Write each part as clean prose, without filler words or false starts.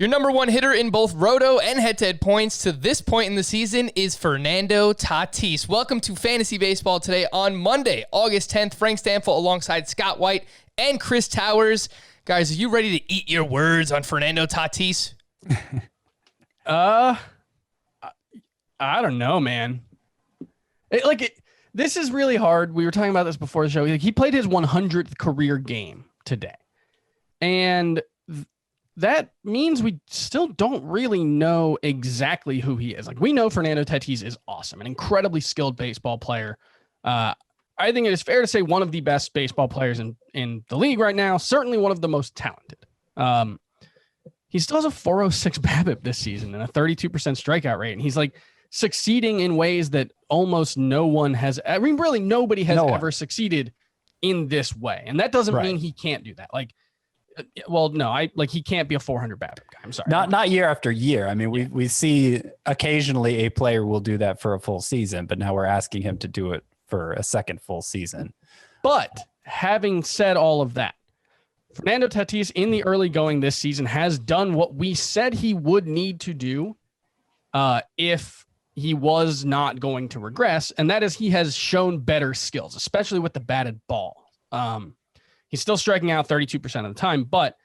Your number one hitter in both roto and head-to-head points to this point in the season is Fernando Tatis. Welcome to Fantasy Baseball today on Monday, August 10th. Frank Stanfield alongside Scott White and Chris Towers. Guys, are you ready to eat your words on Fernando Tatis? I don't know, man. This is really hard. We were talking about this before the show. He played his 100th career game today. And that means we still don't really know exactly who he is. We know Fernando Tatis is awesome, an incredibly skilled baseball player. I think it is fair to say one of the best baseball players in the league right now, certainly one of the most talented. He still has a 406 BABIP this season and a 32% strikeout rate. And he's succeeding in ways that almost no one has. I mean, really nobody has ever succeeded in this way. And that doesn't mean he can't do that. He can't be a 400 BABIP guy. I'm sorry. Not year after year. I mean, we see occasionally a player will do that for a full season, but now we're asking him to do it for a second full season. But having said all of that, Fernando Tatis in the early going this season has done what we said he would need to do if he was not going to regress, and that is he has shown better skills, especially with the batted ball. He's still striking out 32% of the time, but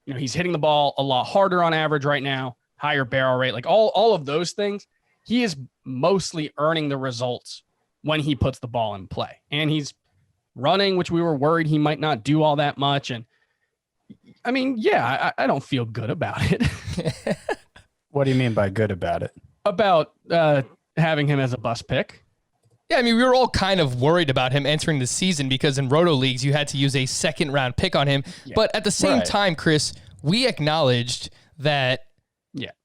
he's hitting the ball a lot harder on average right now, higher barrel rate, all of those things. He is mostly earning the results when he puts the ball in play. And he's running, which we were worried he might not do all that much. And I mean, I don't feel good about it. What do you mean by good about it? About having him as a bust pick. Yeah, I mean, we were all kind of worried about him entering the season because in roto leagues, you had to use a second-round pick on him. Yeah. But at the same time, Chris, we acknowledged that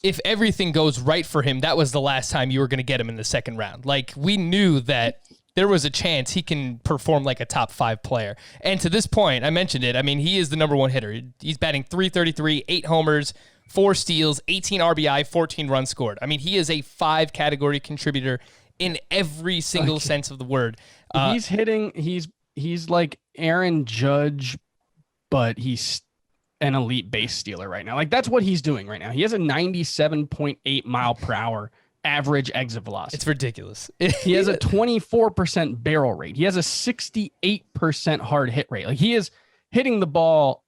if everything goes right for him, that was the last time you were going to get him in the second round. We knew that there was a chance he can perform like a top 5 player. And to this point, I mentioned it, I mean, he is the number one hitter. He's batting .333, 8 homers, 4 steals, 18 RBI, 14 runs scored. I mean, he is a 5-category contributor in every single sense of the word. He's hitting, he's like Aaron Judge, but he's an elite base stealer right now. That's what he's doing right now. He has a 97.8 mile per hour average exit velocity. It's ridiculous. He has a 24% barrel rate. He has a 68% hard hit rate. He is hitting the ball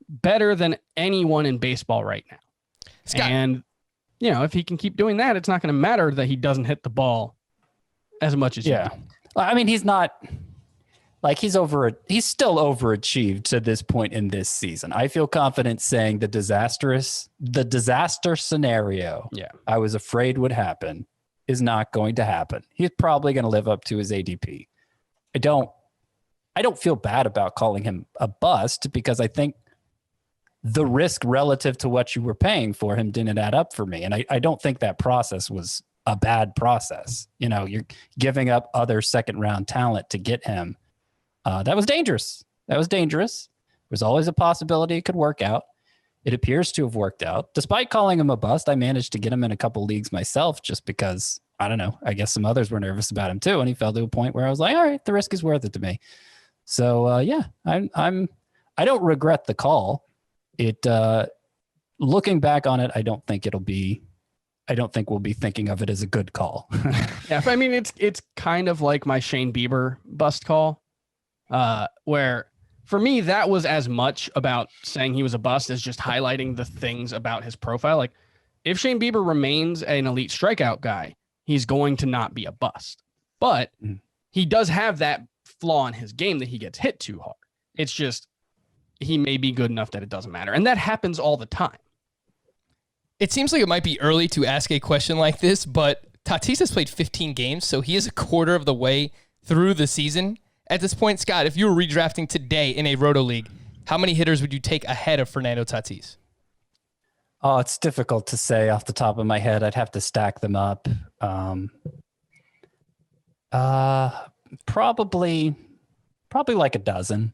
better than anyone in baseball right now. Scott. And, if he can keep doing that, it's not going to matter that he doesn't hit the ball as much as he does. I mean, he's not he's still overachieved to this point in this season. I feel confident saying the disaster scenario I was afraid would happen is not going to happen. He's probably going to live up to his ADP. I don't feel bad about calling him a bust because I think the risk relative to what you were paying for him didn't add up for me. And I don't think that process was a bad process. You're giving up other second round talent to get him. That was dangerous. There's always a possibility it could work out. It appears to have worked out. Despite calling him a bust, I managed to get him in a couple leagues myself just because, I don't know, I guess some others were nervous about him too. And he fell to a point where I was like, all right, the risk is worth it to me. So I don't regret the call. Looking back on it, I don't think we'll be thinking of it as a good call. Yeah. I mean, it's kind of like my Shane Bieber bust call. Where for me, that was as much about saying he was a bust as just highlighting the things about his profile. If Shane Bieber remains an elite strikeout guy, he's going to not be a bust. But he does have that flaw in his game that he gets hit too hard. It's just he may be good enough that it doesn't matter. And that happens all the time. It seems like it might be early to ask a question like this, but Tatis has played 15 games, so he is a quarter of the way through the season. At this point, Scott, if you were redrafting today in a roto league, how many hitters would you take ahead of Fernando Tatis? Oh, it's difficult to say off the top of my head. I'd have to stack them up. Probably like a dozen.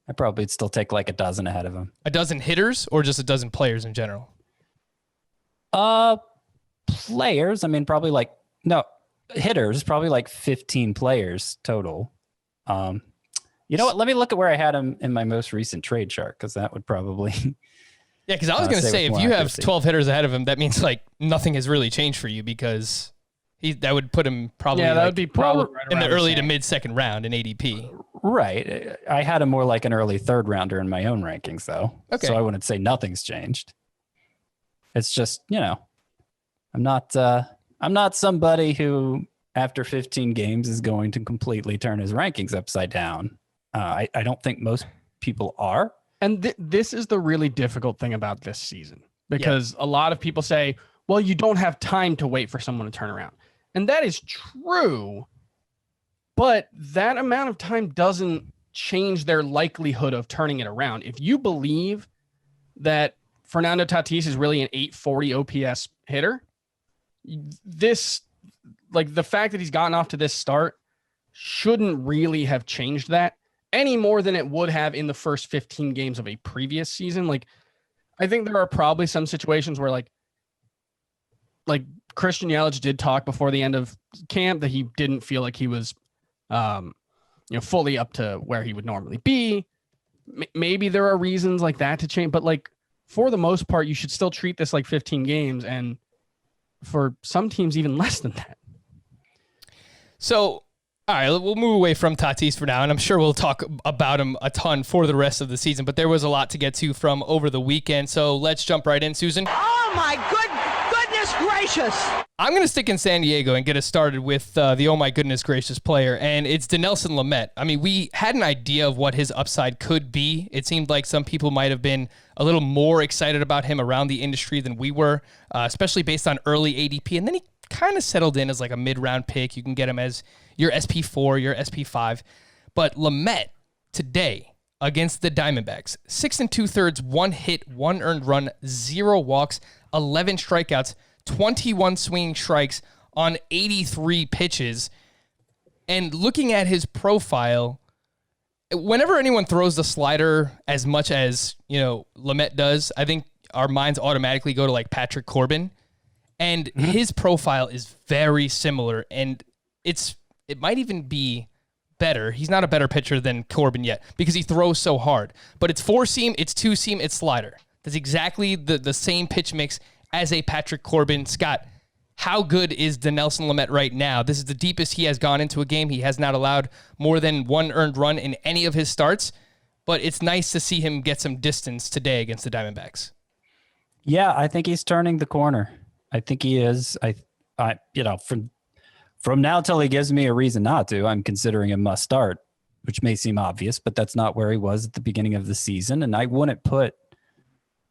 I probably would still take like a dozen ahead of him. A dozen hitters or just a dozen players in general? Players. I mean, hitters, probably like 15 players total. You know what? Let me look at where I had him in my most recent trade chart because that would probably Yeah, because I was going to say, if you have 12 hitters ahead of him, that means like nothing has really changed for you because that would put him probably that would be probably right in the early to mid-second round in ADP. Right. I had him more like an early third rounder in my own rankings, though. Okay. So I wouldn't say nothing's changed. It's just, I'm not somebody who after 15 games is going to completely turn his rankings upside down. I don't think most people are. And this is the really difficult thing about this season, because a lot of people say, well, you don't have time to wait for someone to turn around. And that is true, but that amount of time doesn't change their likelihood of turning it around. If you believe that Fernando Tatis is really an 840 OPS hitter, the fact that he's gotten off to this start shouldn't really have changed that any more than it would have in the first 15 games of a previous season. Like, I think there are probably some situations where like Christian Yelich did talk before the end of camp that he didn't feel like he was, fully up to where he would normally be. Maybe there are reasons like that to change, but like for the most part, you should still treat this like 15 games, and for some teams, even less than that. So, all right, we'll move away from Tatis for now, and I'm sure we'll talk about him a ton for the rest of the season, but there was a lot to get to from over the weekend, so let's jump right in, Susan. Oh, my goodness gracious. I'm going to stick in San Diego and get us started with the oh my goodness gracious player, and it's Dinelson Lamet. I mean, we had an idea of what his upside could be. It seemed like some people might have been a little more excited about him around the industry than we were, especially based on early ADP, and then he kind of settled in as like a mid-round pick. You can get him as your SP4, your SP5. But Lamet today against the Diamondbacks, 6 2/3, 1 hit, 1 earned run, 0 walks, 11 strikeouts, 21 swinging strikes on 83 pitches. And looking at his profile, whenever anyone throws the slider as much as, Lamet does, I think our minds automatically go to like Patrick Corbin. And his profile is very similar, and it might even be better. He's not a better pitcher than Corbin yet because he throws so hard. But it's 4-seam, it's 2-seam, it's slider. That's exactly the same pitch mix as a Patrick Corbin. Scott, how good is Dinelson Lamet right now? This is the deepest he has gone into a game. He has not allowed more than 1 earned run in any of his starts, but it's nice to see him get some distance today against the Diamondbacks. Yeah, I think he's turning the corner. I think he is. From now till he gives me a reason not to, I'm considering a must start, which may seem obvious, but that's not where he was at the beginning of the season. And I wouldn't put,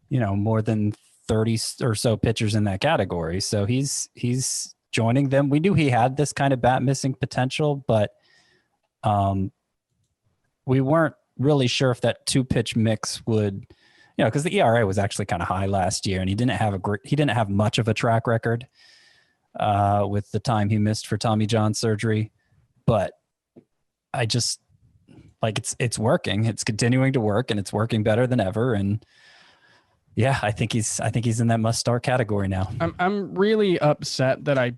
more than 30 or so pitchers in that category. So he's joining them. We knew he had this kind of bat missing potential, but we weren't really sure if that 2-pitch mix would, because the ERA was actually kind of high last year, and he didn't have much of a track record with the time he missed for Tommy John surgery. But I just it's working. It's continuing to work, and it's working better than ever. And yeah, I think he's in that must start category now. I'm really upset that I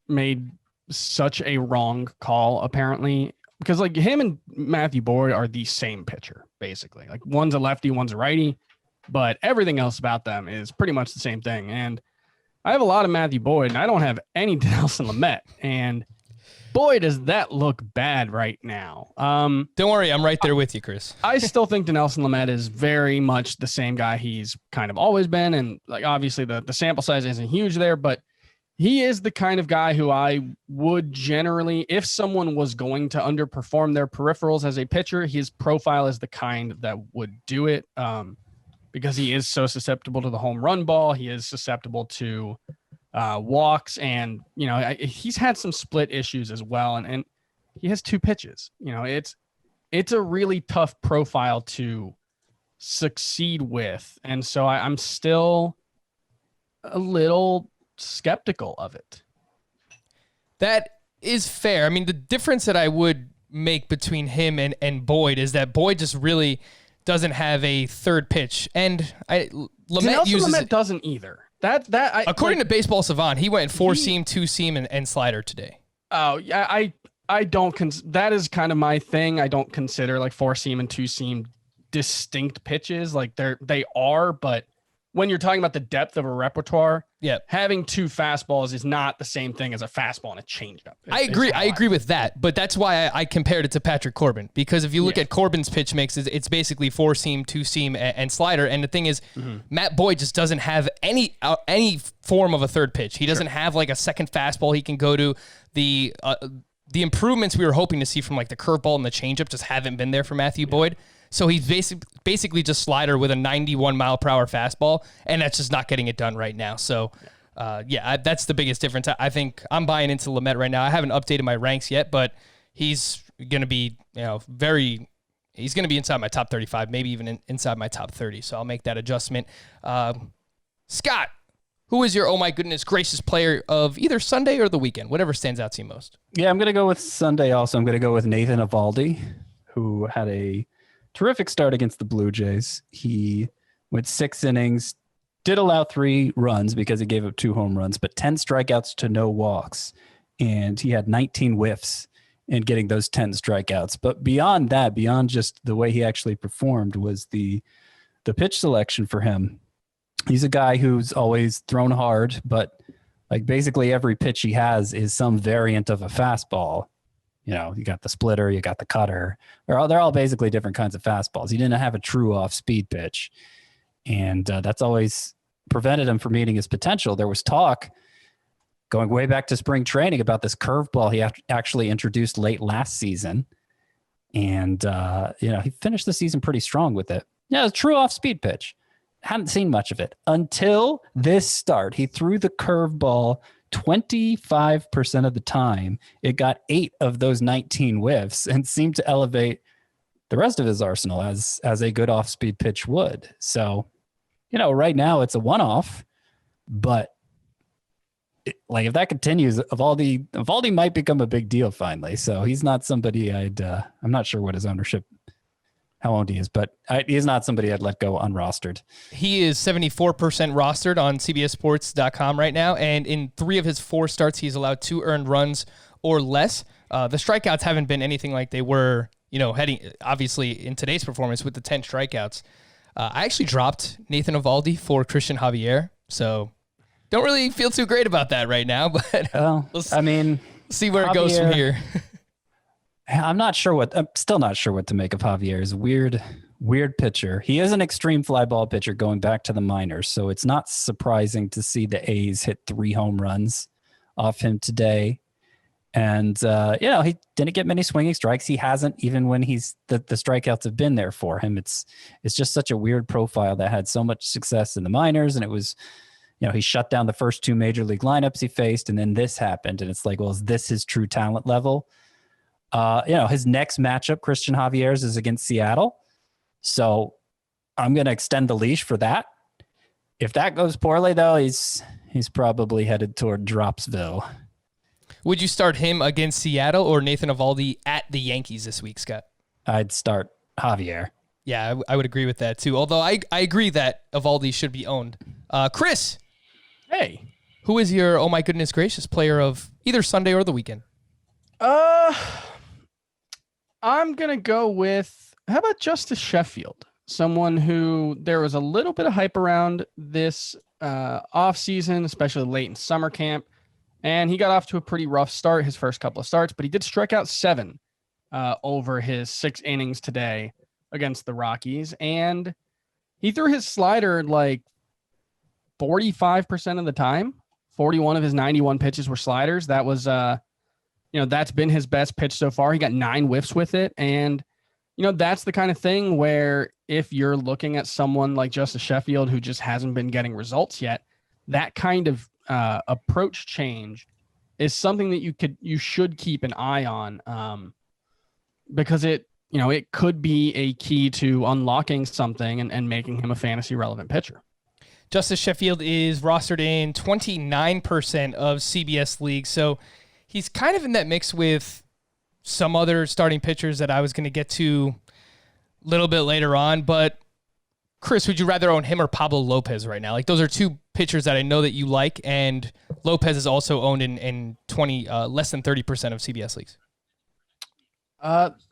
made such a wrong call, apparently, because like him and Matthew Boyd are the same pitcher, basically. Like one's a lefty, one's a righty. But everything else about them is pretty much the same thing. And I have a lot of Matthew Boyd, and I don't have any Dinelson Lamet. And boy, does that look bad right now. Don't worry, I'm right there with you, Chris. I still think Dinelson Lamet is very much the same guy he's kind of always been. And like obviously the sample size isn't huge there, but he is the kind of guy who I would generally, if someone was going to underperform their peripherals as a pitcher, his profile is the kind that would do it. Because he is so susceptible to the home run ball. He is susceptible to walks, and, he's had some split issues as well. And he has 2 pitches. It's a really tough profile to succeed with. And so I'm still a little skeptical of it. That is fair. I mean, the difference that I would make between him and Boyd is that Boyd just really doesn't have a third pitch, and Lamet doesn't either. According to Baseball Savant, he went 4-seam, 2-seam, and slider today. Oh yeah, I don't. That is kind of my thing. I don't consider like 4-seam and 2-seam distinct pitches. Like they are, but when you're talking about the depth of a repertoire, yeah, having two fastballs is not the same thing as a fastball and a changeup. I agree with that, but that's why I compared it to Patrick Corbin, because if you look at Corbin's pitch mix, it's basically 4-seam, 2-seam, and slider. And the thing is, Matt Boyd just doesn't have any form of a third pitch. He doesn't have like a second fastball he can go to. The improvements we were hoping to see from like the curveball and the changeup just haven't been there for Matthew Boyd. So he's basically just slider with a 91 mile per hour fastball, and that's just not getting it done right now. So, that's the biggest difference. I think I'm buying into Lumet right now. I haven't updated my ranks yet, but he's going to be, he's going to be inside my top 35, maybe even inside my top 30. So I'll make that adjustment. Scott, who is your oh my goodness gracious player of either Sunday or the weekend, whatever stands out to you most? Yeah, I'm going to go with Sunday. Also, I'm going to go with Nathan Eovaldi, who had a terrific start against the Blue Jays. He went 6 innings, did allow 3 runs because he gave up 2 home runs, but 10 strikeouts to no walks. And he had 19 whiffs in getting those 10 strikeouts. But beyond that, beyond just the way he actually performed, was the pitch selection for him. He's a guy who's always thrown hard, but like basically every pitch he has is some variant of a fastball. You got the splitter, you got the cutter. They're all basically different kinds of fastballs. He didn't have a true off-speed pitch, and that's always prevented him from meeting his potential. There was talk going way back to spring training about this curveball he actually introduced late last season, and he finished the season pretty strong with it. Yeah, a true off-speed pitch. Hadn't seen much of it until this start. He threw the curveball 25% of the time. It got 8 of those 19 whiffs and seemed to elevate the rest of his arsenal as a good off-speed pitch would. So, right now it's a one-off, but if that continues, Eovaldi might become a big deal finally. So he's not somebody I'm not sure what his ownership, how old he is, but he's not somebody I'd let go unrostered. He is 74% rostered on CBSSports.com right now, and in 3 of his 4 starts, he's allowed 2 earned runs or less. The strikeouts haven't been anything like they were, heading obviously in today's performance with the 10 strikeouts. I actually dropped Nathan Eovaldi for Christian Javier, so don't really feel too great about that right now, but we'll see where it goes from here. I'm still not sure what to make of Javier. He's a weird pitcher. He is an extreme fly ball pitcher going back to the minors, so it's not surprising to see the A's hit 3 home runs off him today. And, he didn't get many swinging strikes. He hasn't, even when the strikeouts have been there for him. It's just such a weird profile that had so much success in the minors. And it was, he shut down the first 2 major league lineups he faced, and then this happened. And it's like, well, is this his true talent level? His next matchup, Christian Javier's, is against Seattle. So I'm going to extend the leash for that. If that goes poorly, though, he's probably headed toward Dropsville. Would you start him against Seattle or Nathan Eovaldi at the Yankees this week, Scott? I'd start Javier. Yeah, I would agree with that, too. Although I agree that Eovaldi should be owned. Chris. Hey. Who is your, oh my goodness gracious, player of either Sunday or the weekend? I'm going to go with, how about Justice Sheffield? Someone who there was a little bit of hype around this offseason, especially late in summer camp. And he got off to a pretty rough start, his first couple of starts, but he did strike out 7 over his 6 innings today against the Rockies. And he threw his slider like 45% of the time. 41 of his 91 pitches were sliders. That was, that's been his best pitch so far. He got 9 whiffs with it. And, that's the kind of thing where if you're looking at someone like Justice Sheffield, who just hasn't been getting results yet, that kind of approach change is something that you should keep an eye on, because it could be a key to unlocking something and making him a fantasy relevant pitcher. Justice Sheffield is rostered in 29% of CBS leagues, so he's kind of in that mix with some other starting pitchers that I was going to get to a little bit later on. But Chris, would you rather own him or Pablo Lopez right now? Like, those are 2 pitchers that I know that you like, and Lopez is also owned in less than 30% of CBS leagues.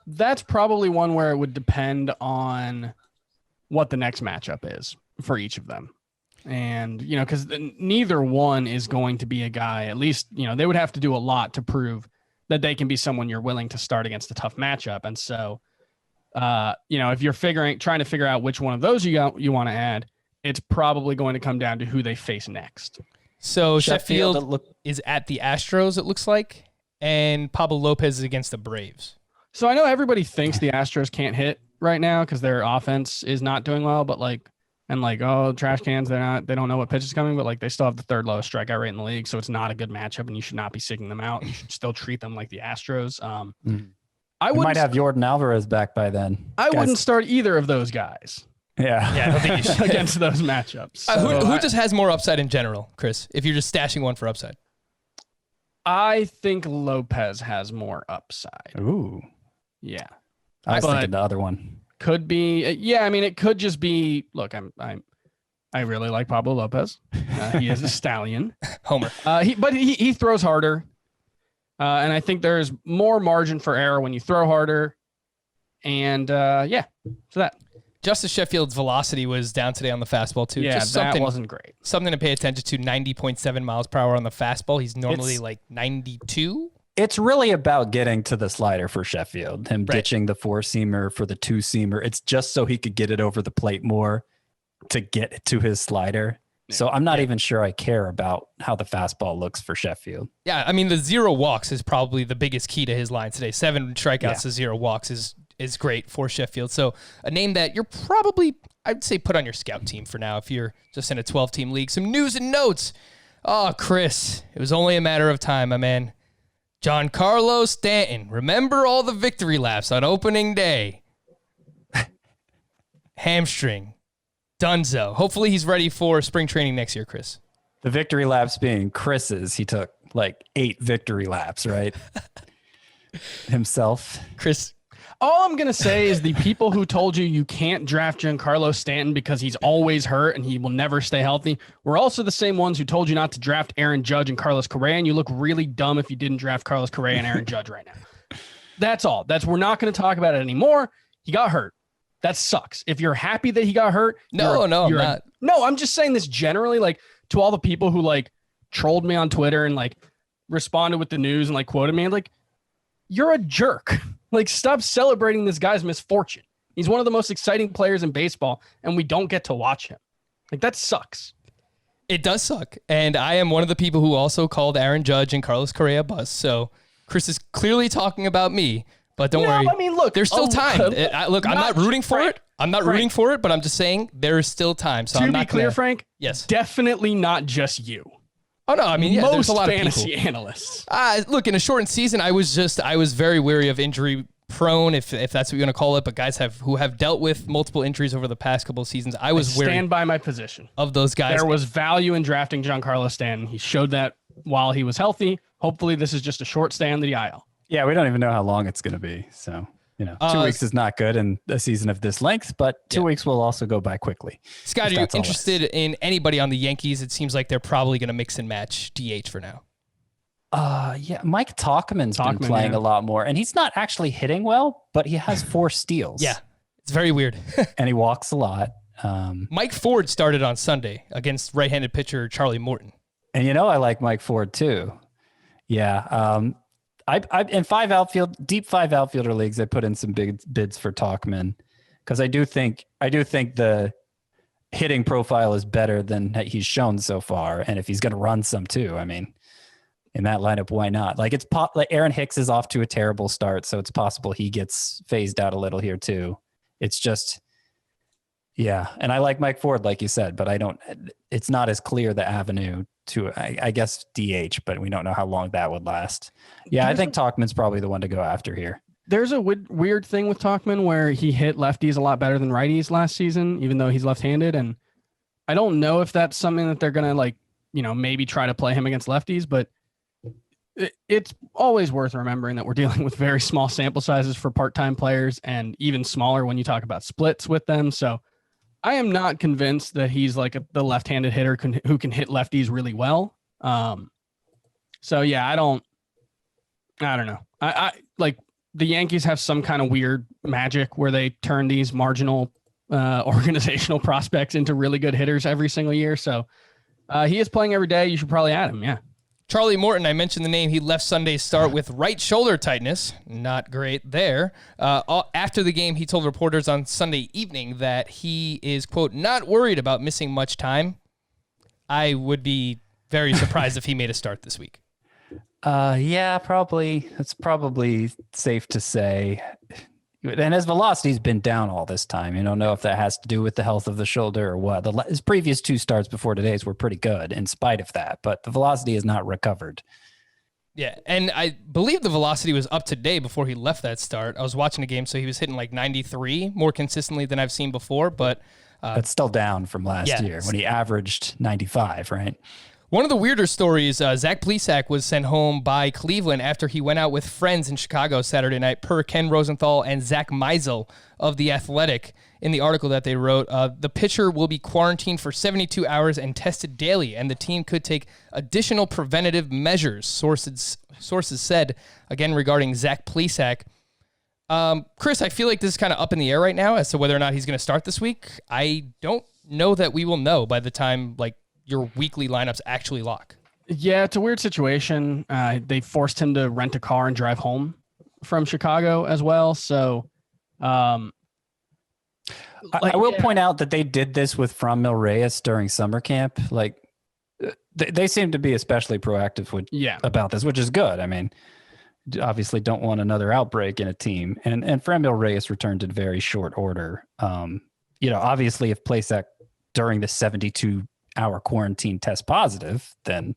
That's probably one where it would depend on what the next matchup is for each of them. And, because neither one is going to be a guy, at least, they would have to do a lot to prove that they can be someone you're willing to start against a tough matchup. And so, if you're trying to figure out which one of those you want to add, it's probably going to come down to who they face next. So Sheffield is at the Astros, it looks like, and Pablo Lopez is against the Braves. So I know everybody thinks the Astros can't hit right now because their offense is not doing well, but trash cans, they don't know what pitch is coming, but they still have the third lowest strikeout rate in the league. So it's not a good matchup and you should not be seeking them out. You should still treat them like the Astros. I might have Jordan Alvarez back by then. I wouldn't start either of those guys. Yeah. I don't think you should. Against those matchups. So who just has more upside in general, Chris, if you're just stashing one for upside? I think Lopez has more upside. Ooh. Yeah. I was thinking the other one. Could be. Yeah, I mean, it could just be, look, I really like Pablo Lopez. He is a stallion. Homer. He throws harder. And I think there's more margin for error when you throw harder. And so that. Justice Sheffield's velocity was down today on the fastball too. Yeah, that wasn't great. Something to pay attention to, 90.7 miles per hour on the fastball. He's normally 92. It's really about getting to the slider for Sheffield, him ditching the 4-seamer for the 2-seamer. It's just so he could get it over the plate more to get to his slider. So I'm not even sure I care about how the fastball looks for Sheffield. Yeah, I mean, the 0 walks is probably the biggest key to his line today. 7 strikeouts to 0 walks is great for Sheffield. So a name that you're probably, I'd say, put on your scout team for now if you're just in a 12-team league. Some news and notes. Oh, Chris, it was only a matter of time, my man. Giancarlo Stanton. Remember all the victory laps on opening day. Hamstring. Dunzo. Hopefully he's ready for spring training next year, Chris. The victory laps being Chris's. He took 8 victory laps, right? Himself. Chris. All I'm going to say is the people who told you can't draft Giancarlo Stanton because he's always hurt and he will never stay healthy were also the same ones who told you not to draft Aaron Judge and Carlos Correa, and you look really dumb if you didn't draft Carlos Correa and Aaron Judge right now. That's all. We're not going to talk about it anymore. He got hurt. That sucks. If you're happy that he got hurt, I'm not. No, I'm just saying this generally, to all the people who trolled me on Twitter and responded with the news and quoted me, you're a jerk. Stop celebrating this guy's misfortune. He's one of the most exciting players in baseball, and we don't get to watch him. That sucks. It does suck. And I am one of the people who also called Aaron Judge and Carlos Correa bust. So Chris is clearly talking about me, but don't worry. I mean, look, there's still time. I'm not rooting for it. I'm not rooting for it, but I'm just saying there is still time. So to I'm be not clear, Frank, yes, definitely not just you. Oh, no, I mean, yeah, there's a lot of fantasy people. analysts. Look, in a shortened season, I was very wary of injury prone, if that's what you're going to call it, but guys who have dealt with multiple injuries over the past couple of seasons, I stand by my position of those guys. There was value in drafting Giancarlo Stanton. He showed that while he was healthy. Hopefully this is just a short stay on the IL. Yeah, we don't even know how long it's going to be. So, 2 weeks is not good in a season of this length, but 2 weeks will also go by quickly. Scott, are you interested in anybody on the Yankees? It seems like they're probably going to mix and match DH for now. Yeah, Mike Tauchman's been playing a lot more, and he's not actually hitting well, but he has 4 steals. Yeah, it's very weird. And he walks a lot. Mike Ford started on Sunday against right-handed pitcher Charlie Morton. And I like Mike Ford too. Yeah. I in deep 5 outfielder leagues, I put in some big bids for Tauchman because I do think the hitting profile is better than he's shown so far, and if he's going to run some too, I mean, in that lineup, why not? Aaron Hicks is off to a terrible start, so it's possible he gets phased out a little here too. It's just, yeah, and I like Mike Ford, like you said, but it's not as clear the avenue to, I guess, DH, but we don't know how long that would last. Yeah, I think Tauchman's probably the one to go after here. There's a weird thing with Tauchman where he hit lefties a lot better than righties last season, even though he's left-handed. And I don't know if that's something that they're going to maybe try to play him against lefties, but it's always worth remembering that we're dealing with very small sample sizes for part-time players and even smaller when you talk about splits with them. So I am not convinced that he's the left-handed hitter who can hit lefties really well. So yeah, I don't know. I the Yankees have some kind of weird magic where they turn these marginal organizational prospects into really good hitters every single year. So he is playing every day. You should probably add him. Yeah. Charlie Morton, I mentioned the name. He left Sunday's start with right shoulder tightness. Not great there. After the game, he told reporters on Sunday evening that he is, quote, not worried about missing much time. I would be very surprised if he made a start this week. Yeah, probably. It's probably safe to say. And his velocity's been down all this time. You don't know if that has to do with the health of the shoulder or what. His previous 2 starts before today's were pretty good in spite of that, but the velocity has not recovered. Yeah, and I believe the velocity was up today before he left that start. I was watching the game, so he was hitting like 93 more consistently than I've seen before, but... that's still down from last year when he averaged 95, right? One of the weirder stories, Zach Plesac was sent home by Cleveland after he went out with friends in Chicago Saturday night, per Ken Rosenthal and Zach Meisel of The Athletic in the article that they wrote. The pitcher will be quarantined for 72 hours and tested daily, and the team could take additional preventative measures, sources said, again, regarding Zach Plesac. Chris, I feel like this is kind of up in the air right now as to whether or not he's going to start this week. I don't know that we will know by the time, your weekly lineups actually lock. Yeah, it's a weird situation. They forced him to rent a car and drive home from Chicago as well. So, I will point out that they did this with Franmil Reyes during summer camp. They seem to be especially proactive about this, which is good. I mean, obviously don't want another outbreak in a team. And Franmil Reyes returned in very short order. Obviously if Plesac during the 72-hour quarantine test positive, then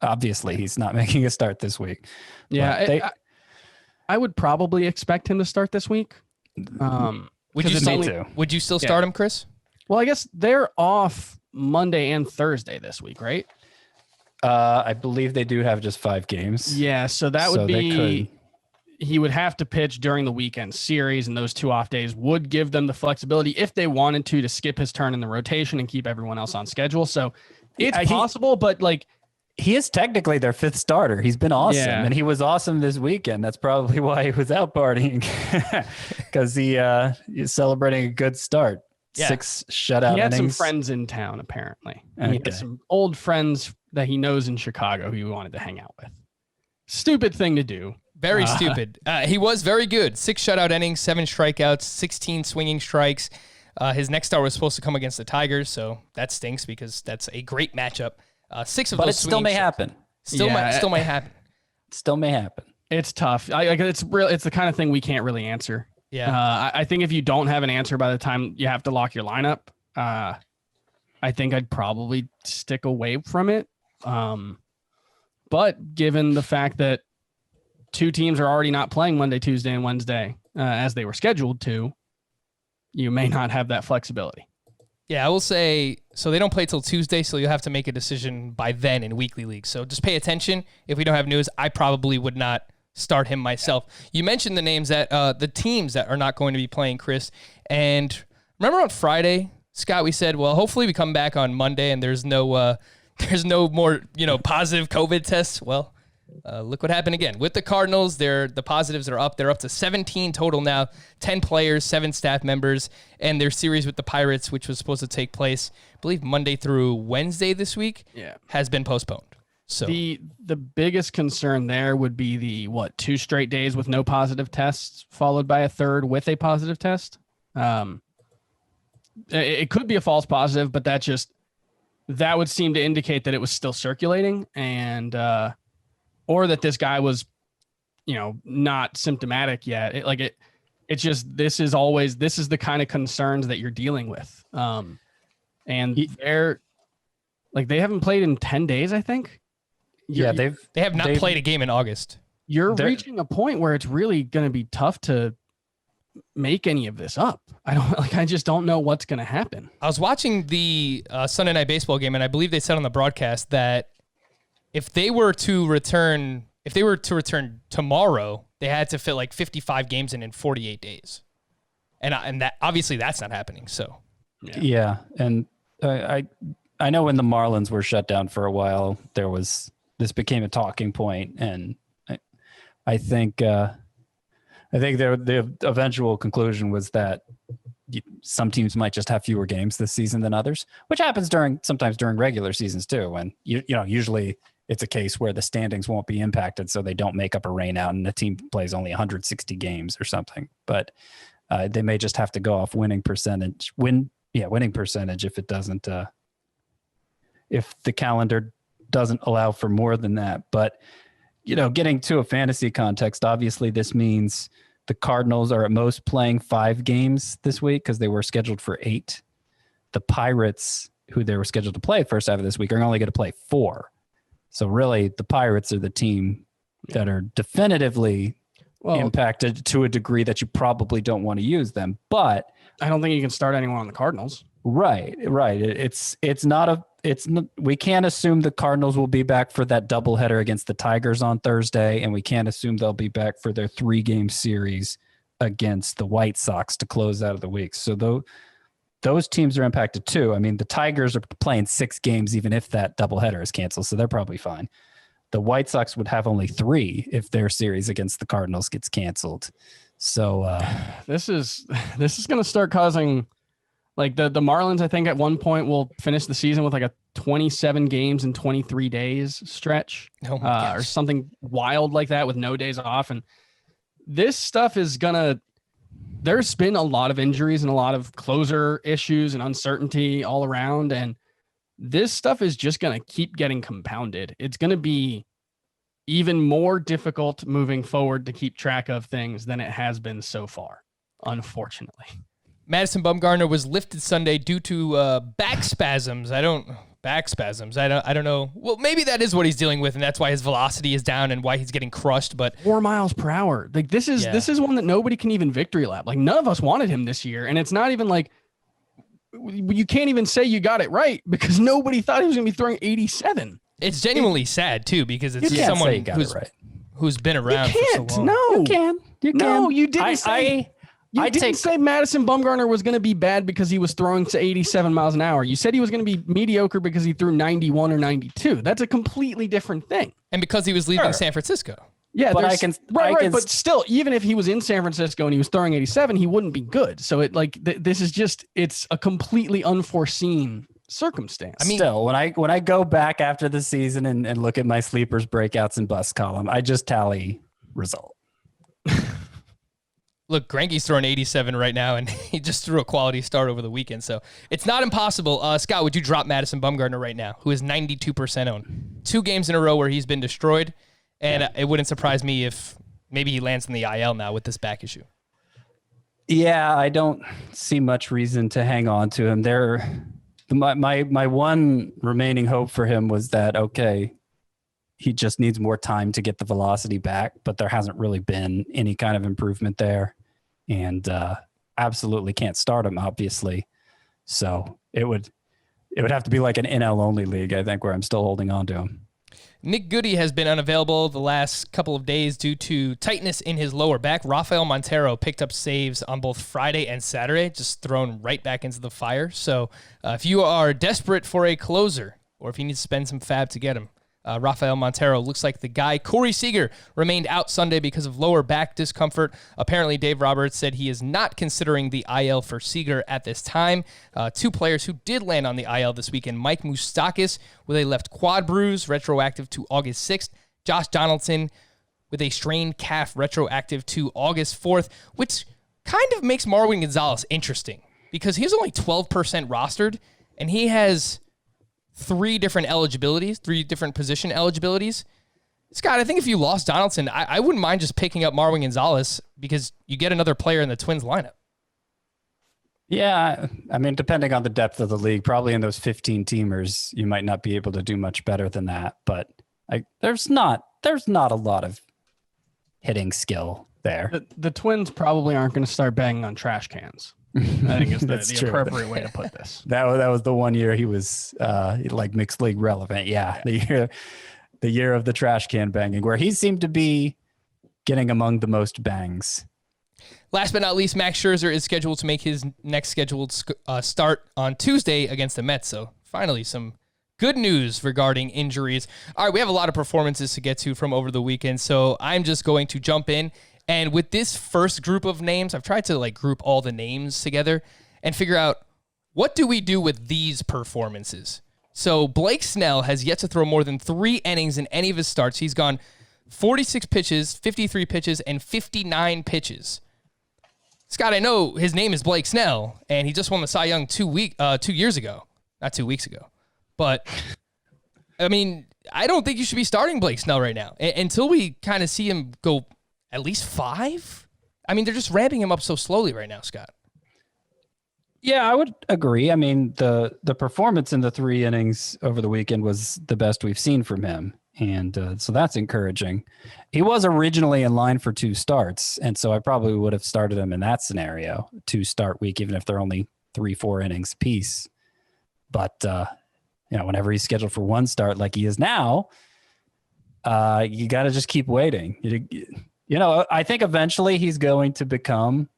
obviously he's not making a start this week. Yeah, I would probably expect him to start this week. Would you still start him, Chris? Well, I guess they're off Monday and Thursday this week, right? I believe they do have just 5 games. Yeah, so that would be... He would have to pitch during the weekend series, and those 2 off days would give them the flexibility if they wanted to skip his turn in the rotation and keep everyone else on schedule. So it's possible, but he is technically their 5th starter. He's been awesome, and he was awesome this weekend. That's probably why he was out partying, because he's celebrating a good start. Yeah. 6 shutout He had innings. some friends in town, apparently. Okay. He had some old friends that he knows in Chicago who he wanted to hang out with. Stupid thing to do. Very stupid. He was very good. 6 shutout innings, 7 strikeouts, 16 swinging strikes. His next start was supposed to come against the Tigers, so that stinks because that's a great matchup. 6 of those, but it still may happen. Still might happen. Still may happen. It's tough. It's the kind of thing we can't really answer. Yeah. I think if you don't have an answer by the time you have to lock your lineup, I think I'd probably stick away from it. But given the fact that 2 teams are already not playing Monday, Tuesday, and Wednesday as they were scheduled to, you may not have that flexibility. Yeah, I will say, so they don't play till Tuesday, so you'll have to make a decision by then in weekly leagues. So just pay attention. If we don't have news, I probably would not start him myself. You mentioned the names that the teams that are not going to be playing, Chris. And remember on Friday, Scott, we said, well, hopefully we come back on Monday and there's no more, positive COVID tests. Well, look what happened again. With the Cardinals, the positives are up. They're up to 17 total now, 10 players, 7 staff members, and their series with the Pirates, which was supposed to take place, I believe, Monday through Wednesday this week, has been postponed. So the biggest concern there would be the 2 straight days with no positive tests, followed by a third with a positive test. It could be a false positive, but that would seem to indicate that it was still circulating, and or that this guy was, not symptomatic yet. It's just, this is the kind of concerns that you're dealing with. And they haven't played in 10 days, I think. They have not played a game in August. You're reaching a point where it's really going to be tough to make any of this up. I just don't know what's going to happen. I was watching the Sunday Night Baseball game, and I believe they said on the broadcast that if they were to return tomorrow, they had to fit 55 games in 48 days. And that obviously that's not happening. So yeah. And I know when the Marlins were shut down for a while, this became a talking point, and I think the eventual conclusion was that some teams might just have fewer games this season than others, which happens sometimes during regular seasons too. When usually it's a case where the standings won't be impacted, so they don't make up a rain out and the team plays only 160 games or something. But they may just have to go off winning percentage if it doesn't, if the calendar doesn't allow for more than that. But, getting to a fantasy context, obviously this means the Cardinals are at most playing 5 games this week because they were scheduled for 8. The Pirates, who they were scheduled to play first half of this week, are only going to play 4. So really, the Pirates are the team that are definitively impacted to a degree that you probably don't want to use them. But I don't think you can start anyone on the Cardinals. Right. We can't assume the Cardinals will be back for that doubleheader against the Tigers on Thursday, and we can't assume they'll be back for their 3-game series against the White Sox to close out of the week. So those teams are impacted too. I mean, the Tigers are playing 6 games even if that doubleheader is canceled, so they're probably fine. The White Sox would have only 3 if their series against the Cardinals gets canceled. So this is going to start causing, like, the Marlins, I think at one point will finish the season with like a 27 games in 23 days stretch, or something wild like that with no days off. And this stuff is there's been a lot of injuries and a lot of closer issues and uncertainty all around. And this stuff is just going to keep getting compounded. It's going to be even more difficult moving forward to keep track of things than it has been so far, unfortunately. Madison Bumgarner was lifted Sunday due to back spasms. I don't know. Well, maybe that is what he's dealing with, and that's why his velocity is down and why he's getting crushed. But 4 miles per hour. Like this is one that nobody can even victory lap. Like none of us wanted him this year, and it's not even like you can't even say you got it right because nobody thought he was going to be throwing 87. It's genuinely sad too because it's someone who's been around for so long. No, you can. No, you didn't say. You didn't say Madison Bumgarner was going to be bad because he was throwing to 87 miles an hour. You said he was going to be mediocre because he threw 91 or 92. That's a completely different thing. And because he was leaving San Francisco. Yeah, but but still, even if he was in San Francisco and he was throwing 87, he wouldn't be good. So this is just, it's a completely unforeseen circumstance. I mean, still, when I go back after the season and look at my sleepers, breakouts, and bust column, I just tally result. Look, Greinke's throwing 87 right now, and he just threw a quality start over the weekend. So it's not impossible. Scott, would you drop Madison Bumgarner right now, who is 92% owned? 2 games in a row where he's been destroyed, and it wouldn't surprise me if maybe he lands in the IL now with this back issue. Yeah, I don't see much reason to hang on to him. My one remaining hope for him was that, he just needs more time to get the velocity back, but there hasn't really been any kind of improvement there, and absolutely can't start him, obviously. So it would have to be like an NL only league, I think, where I'm still holding on to him. Nick Goody has been unavailable the last couple of days due to tightness in his lower back. Raphael Montero picked up saves on both Friday and Saturday, just thrown right back into the fire. So if you are desperate for a closer, or if you need to spend some fab to get him, Raphael Montero looks like the guy. Corey Seager remained out Sunday because of lower back discomfort. Apparently, Dave Roberts said he is not considering the IL for Seager at this time. 2 players who did land on the IL this weekend: Mike Mustakis with a left quad bruise, retroactive to August 6th. Josh Donaldson with a strained calf, retroactive to August 4th, which kind of makes Marwin Gonzalez interesting because he's only 12% rostered, and he has 3 different position eligibilities. Scott, I think if you lost Donaldson, I wouldn't mind just picking up Marwin Gonzalez because you get another player in the Twins lineup. Yeah, I mean, depending on the depth of the league, probably in those 15 teamers, you might not be able to do much better than that. But there's not a lot of hitting skill there. The Twins probably aren't going to start banging on trash cans. I think is the appropriate way to put this. That was the one year he was like mixed league relevant. Yeah, the year of the trash can banging, where he seemed to be getting among the most bangs. Last but not least, Max Scherzer is scheduled to make his next scheduled start on Tuesday against the Mets. So finally, some good news regarding injuries. All right, we have a lot of performances to get to from over the weekend, so I'm just going to jump in. And with this first group of names, I've tried to group all the names together. and figure out what do we do with these performances. So Blake Snell has yet to throw more than 3 innings in any of his starts. He's gone 46 pitches, 53 pitches, and 59 pitches. Scott, I know his name is Blake Snell, and he just won the Cy Young 2 years ago. Not 2 weeks ago. But, I mean, I don't think you should be starting Blake Snell right now until we kind of see him go at least 5. I mean, they're just ramping him up so slowly right now, Scott. Yeah, I would agree. I mean, the performance in the 3 innings over the weekend was the best we've seen from him. And so that's encouraging. He was originally in line for 2 starts. And so I probably would have started him in that scenario, 2-start week, even if they're only 3-4 innings apiece. But, whenever he's scheduled for 1 start like he is now, you got to just keep waiting. I think eventually he's going to become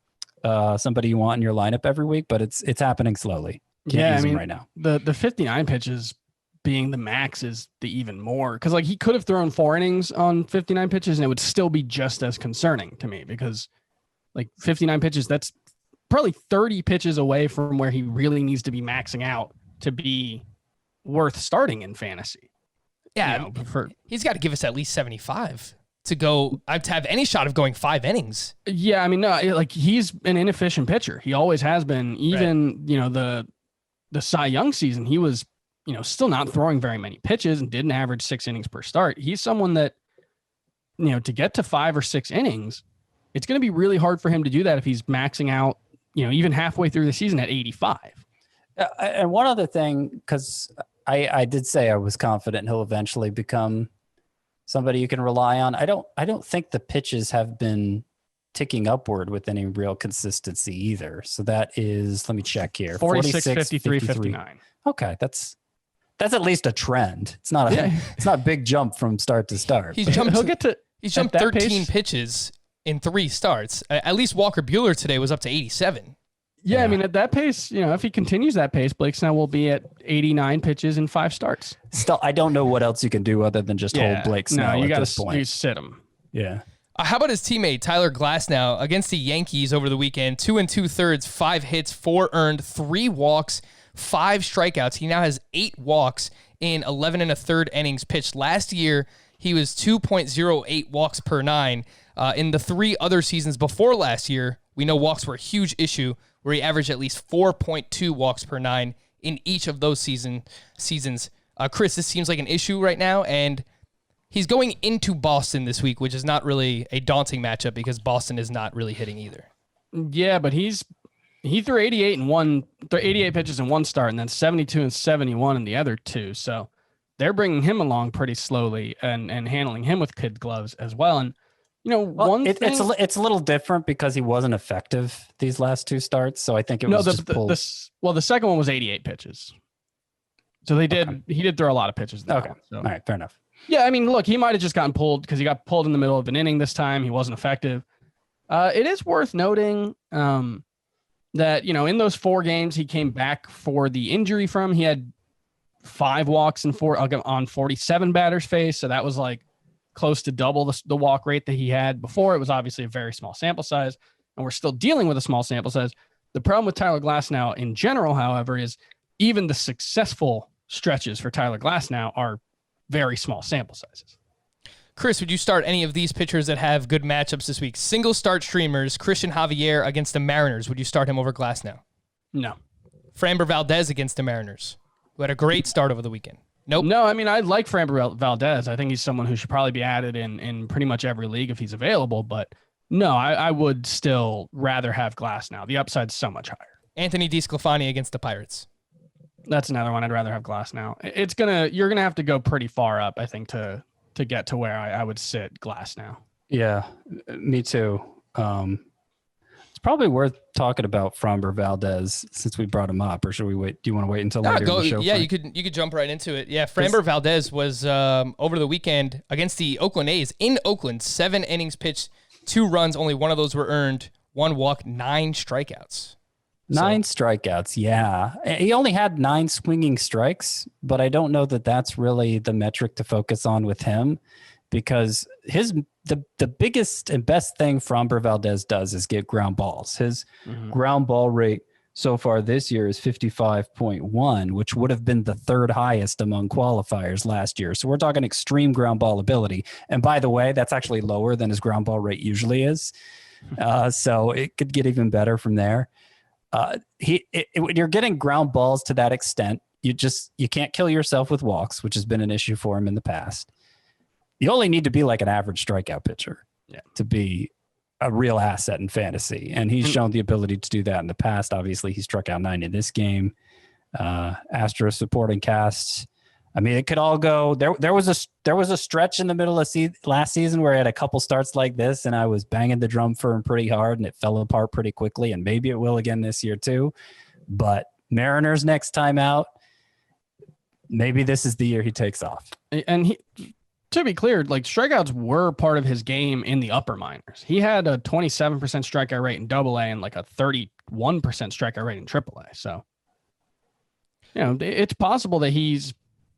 somebody you want in your lineup every week, but it's happening slowly. Can't use him right now. The 59 pitches being the max is the even more, because like he could have thrown 4 innings on 59 pitches and it would still be just as concerning to me, because like 59 pitches, that's probably 30 pitches away from where he really needs to be maxing out to be worth starting in fantasy. Yeah, he's got to give us at least 75 to go to have any shot of going 5 innings. Yeah, I mean, no, like he's an inefficient pitcher. He always has been. Even the Cy Young season, he was still not throwing very many pitches and didn't average 6 innings per start. He's someone that to get to 5 or 6 innings, it's going to be really hard for him to do that if he's maxing out even halfway through the season at 85. And one other thing, because I did say I was confident he'll eventually become somebody you can rely on. I don't think the pitches have been ticking upward with any real consistency either. So that is, let me check here. 46, 53, 59. Okay. That's at least a trend. It's not a big jump from start to start. He's jumped 13 pitches in 3 starts. At least Walker Buehler today was up to 87. Yeah, I mean, at that pace, if he continues that pace, Blake Snell will be at 89 pitches in 5 starts. Still, I don't know what else you can do other than just hold Blake Snell. No, you got to sit him. Yeah. How about his teammate, Tyler Glasnow, against the Yankees over the weekend? 2 2/3, 5 hits, 4 earned, 3 walks, 5 strikeouts. He now has 8 walks in 11 1/3 innings pitched. Last year, he was 2.08 walks per 9. In the 3 other seasons before last year, we know walks were a huge issue, where he averaged at least 4.2 walks per 9 in each of those seasons. Chris, this seems like an issue right now, and he's going into Boston this week, which is not really a daunting matchup because Boston is not really hitting either. Yeah, but he threw 88 pitches in 1 start, and then 72 and 71 in the other 2. So they're bringing him along pretty slowly and handling him with kid gloves as well. And it's a little different because he wasn't effective these last 2 starts. So I think it was the second one was 88 pitches. So he did throw a lot of pitches. Okay. So. All right. Fair enough. Yeah. I mean, look, he might've just gotten pulled because he got pulled in the middle of an inning this time. He wasn't effective. It is worth noting that, in those 4 games he came back for the injury from, he had 5 walks and 4 on 47 batters faced. So that was like close to double the walk rate that he had before. It was obviously a very small sample size, and we're still dealing with a small sample size. The problem with Tyler Glasnow in general, however, is even the successful stretches for Tyler Glasnow are very small sample sizes. Chris, would you start any of these pitchers that have good matchups this week? Single start streamers, Christian Javier against the Mariners. Would you start him over Glasnow? No. Framber Valdez against the Mariners, who had a great start over the weekend. Nope. No, I mean, I like Framber Valdez. I think he's someone who should probably be added in pretty much every league if he's available. But no, I would still rather have Glasnow. The upside's so much higher. Anthony DeSclafani against the Pirates. That's another one I'd rather have Glasnow. You're gonna have to go pretty far up, I think, to get to where I would sit Glasnow. Yeah, me too. It's probably worth talking about Framber Valdez since we brought him up, or should we wait? Do you want to wait until later in the show? Yeah, you could jump right into it. Yeah, Framber Valdez was over the weekend against the Oakland A's in Oakland. 7 innings pitched, 2 runs, only 1 of those were earned, 1 walk, 9 strikeouts. 9 strikeouts, yeah. He only had 9 swinging strikes, but I don't know that that's really the metric to focus on with him, because the biggest and best thing Framber Valdez does is get ground balls. His ground ball rate so far this year is 55.1, which would have been the third highest among qualifiers last year. So we're talking extreme ground ball ability. And by the way, that's actually lower than his ground ball rate usually is. So it could get even better from there. When you're getting ground balls to that extent, you can't kill yourself with walks, which has been an issue for him in the past. You only need to be like an average strikeout pitcher to be a real asset in fantasy. And he's shown the ability to do that in the past. Obviously, he struck out 9 in this game. Astros supporting cast. I mean, it could all go. There was a stretch in the middle of last season where I had a couple starts like this, and I was banging the drum for him pretty hard, and it fell apart pretty quickly. And maybe it will again this year too. But Mariners next time out, maybe this is the year he takes off. And to be clear, like strikeouts were part of his game in the upper minors. He had a 27% strikeout rate in AA and like a 31% strikeout rate in AAA. So, it's possible that he's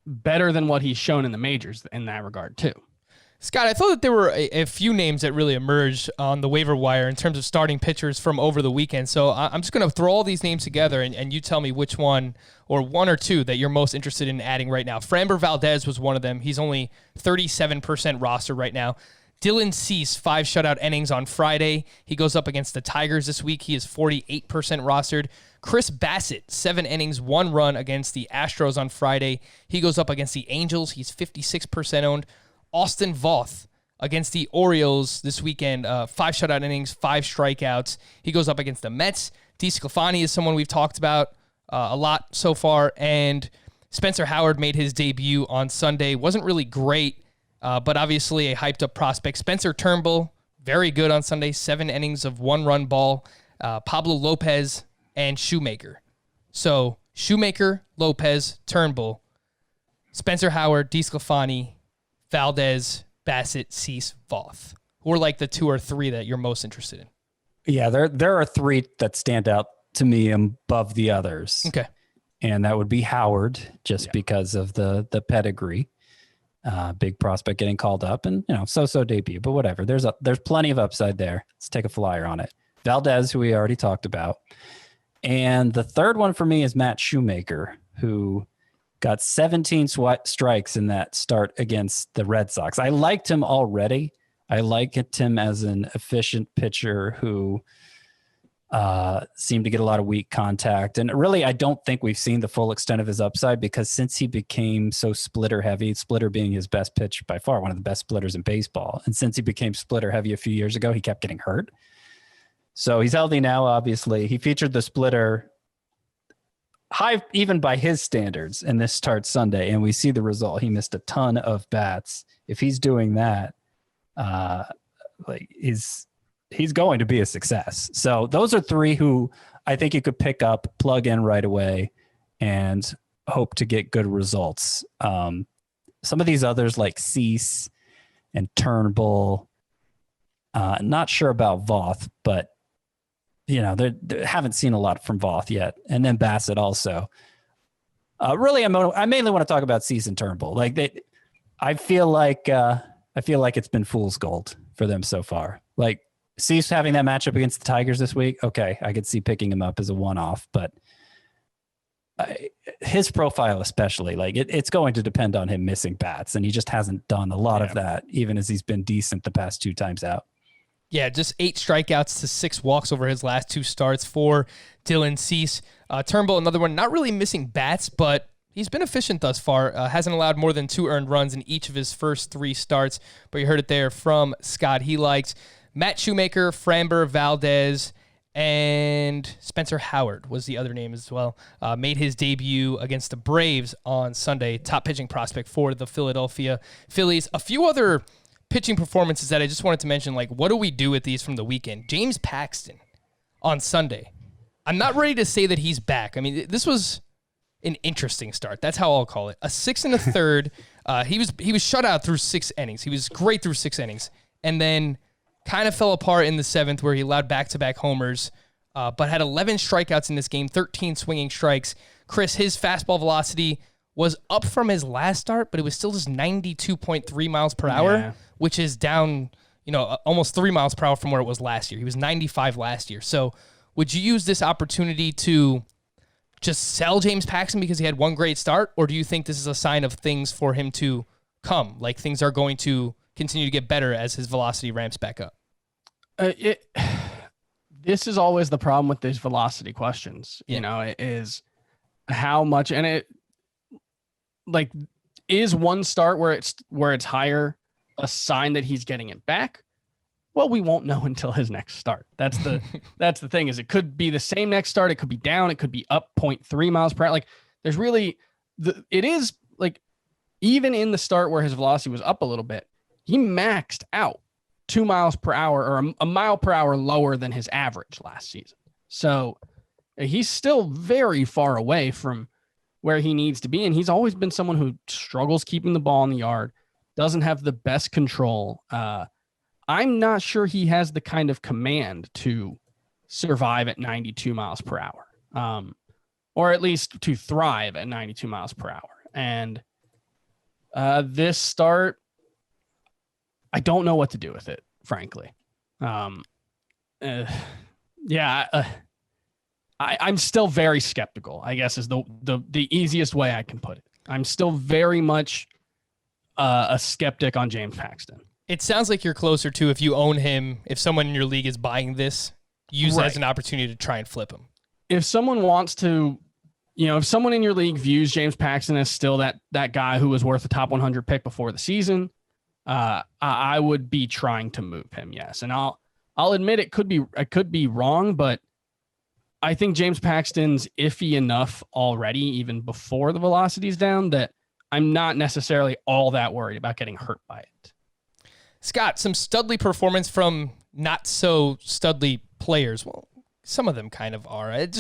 better than what he's shown in the majors in that regard too. Scott, I thought that there were a few names that really emerged on the waiver wire in terms of starting pitchers from over the weekend. So I'm just going to throw all these names together, and you tell me which one or one or two that you're most interested in adding right now. Framber Valdez was one of them. He's only 37% roster right now. Dylan Cease, 5 shutout innings on Friday. He goes up against the Tigers this week. He is 48% rostered. Chris Bassett, 7 innings, 1 run against the Astros on Friday. He goes up against the Angels. He's 56% owned. Austin Voth against the Orioles this weekend, 5 shutout innings, 5 strikeouts. He goes up against the Mets. DeSclafani is someone we've talked about a lot so far, and Spencer Howard made his debut on Sunday. Wasn't really great, but obviously a hyped-up prospect. Spencer Turnbull, very good on Sunday, 7 innings of 1-run ball. Pablo Lopez and Shoemaker. So Shoemaker, Lopez, Turnbull, Spencer Howard, DeSclafani, Valdez, Bassett, Cease, Voth. Who are like the 2 or 3 that you're most interested in? Yeah, there are 3 that stand out to me above the others. Okay. And that would be Howard, just because of the pedigree. Big prospect getting called up, and so debut, but whatever. There's plenty of upside there. Let's take a flyer on it. Valdez, who we already talked about. And the third one for me is Matt Shoemaker, who got 17 strikes in that start against the Red Sox. I liked him already. I liked him as an efficient pitcher who seemed to get a lot of weak contact. And really, I don't think we've seen the full extent of his upside, because since he became so splitter heavy, splitter being his best pitch by far, one of the best splitters in baseball. And since he became splitter heavy a few years ago, he kept getting hurt. So he's healthy now, obviously. He featured the splitter high even by his standards in this start Sunday, and we see the result. He missed a ton of bats. If he's doing that, he's going to be a success. So those are 3 who I think you could pick up, plug in right away, and hope to get good results. Some of these others like Cease and Turnbull, not sure about Voth, but they haven't seen a lot from Voth yet. And then Bassett also. Really, I mainly want to talk about Cease and Turnbull. I feel like it's been fool's gold for them so far. Like Cease having that matchup against the Tigers this week. Okay, I could see picking him up as a one-off, but his profile especially, it's going to depend on him missing bats, and he just hasn't done a lot of that, even as he's been decent the past 2 times out. Yeah, just 8 strikeouts to 6 walks over his last 2 starts for Dylan Cease. Turnbull, another one, not really missing bats, but he's been efficient thus far. Hasn't allowed more than 2 earned runs in each of his first 3 starts, but you heard it there from Scott. He likes Matt Shoemaker, Framber Valdez, and Spencer Howard was the other name as well. Made his debut against the Braves on Sunday. Top pitching prospect for the Philadelphia Phillies. A few other pitching performances that I just wanted to mention, what do we do with these from the weekend? James Paxton on Sunday. I'm not ready to say that he's back. I mean, this was an interesting start. That's how I'll call it. A 6 1/3. He was shut out through 6 innings. He was great through 6 innings, and then kind of fell apart in the 7th where he allowed back-to-back homers, but had 11 strikeouts in this game, 13 swinging strikes. Chris, his fastball velocity was up from his last start, but it was still just 92.3 miles per hour, which is down, almost 3 miles per hour from where it was last year. He was 95 last year. So would you use this opportunity to just sell James Paxton because he had one great start? Or do you think this is a sign of things for him to come? Like things are going to continue to get better as his velocity ramps back up? This is always the problem with these velocity questions. You know, it is how much, and it like is one start where it's higher a sign that he's getting it back? Well, we won't know until his next start. That's the that's the thing, is it could be the same next start, it could be down, it could be up 0.3 miles per hour. Like there's really it is like even in the start where his velocity was up a little bit, he maxed out 2 miles per hour or a mile per hour lower than his average last season. So he's still very far away from where he needs to be. And he's always been someone who struggles keeping the ball in the yard, doesn't have the best control. I'm not sure he has the kind of command to survive at 92 miles per hour, or at least to thrive at 92 miles per hour. And this start, I don't know what to do with it, frankly. I'm still very skeptical, I guess is the easiest way I can put it. I'm still very much a skeptic on James Paxton. It sounds like you're closer to, if you own him, if someone in your league is buying this, use it as an opportunity to try and flip him. If someone wants to, if someone in your league views James Paxton as still that guy who was worth a top 100 pick before the season, I would be trying to move him. Yes. And I'll admit I could be wrong, but I think James Paxton's iffy enough already, even before the velocity's down, that I'm not necessarily all that worried about getting hurt by it. Scott, some studly performance from not so studly players. Well, some of them kind of are. I'm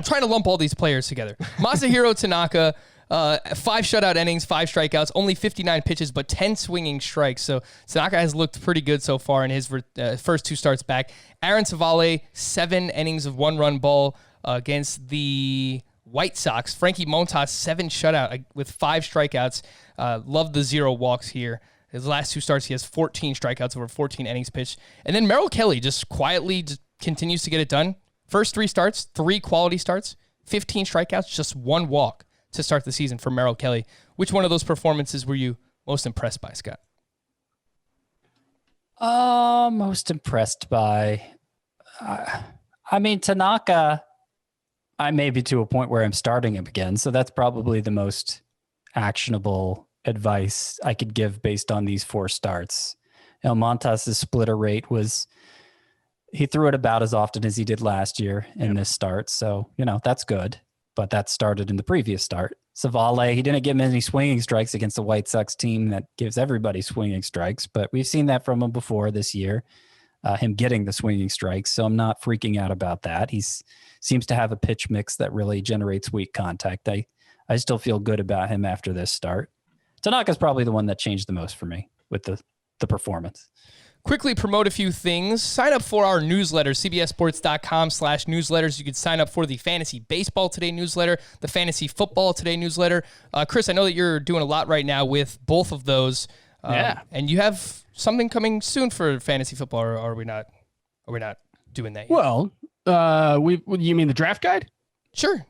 trying to lump all these players together. Masahiro Tanaka, 5 shutout innings, 5 strikeouts, only 59 pitches, but 10 swinging strikes. So Tanaka has looked pretty good so far in his first 2 starts back. Aaron Savale, 7 innings of 1-run ball against the White Sox. Frankie Montas, 7 shutout with 5 strikeouts. Love the 0 walks here. His last 2 starts, he has 14 strikeouts over 14 innings pitched. And then Merrill Kelly just quietly continues to get it done. First 3 starts, 3 quality starts, 15 strikeouts, just 1 walk to start the season for Merrill Kelly. Which one of those performances were you most impressed by, Scott? Most impressed by, Tanaka, I may be to a point where I'm starting him again. So that's probably the most actionable advice I could give based on these 4 starts. Montas' splitter rate he threw it about as often as he did last year in this start. So, that's good, but that started in the previous start. Savale, he didn't get many swinging strikes against the White Sox team that gives everybody swinging strikes, but we've seen that from him before this year, him getting the swinging strikes. So I'm not freaking out about that. He seems to have a pitch mix that really generates weak contact. I still feel good about him after this start. Tanaka's probably the one that changed the most for me with the performance. Quickly promote a few things. Sign up for our newsletter, cbssports.com/newsletters. You can sign up for the Fantasy Baseball Today newsletter, the Fantasy Football Today newsletter. Chris, I know that you're doing a lot right now with both of those. And you have something coming soon for Fantasy Football, or are we not doing that yet? Well, you mean the draft guide? Sure.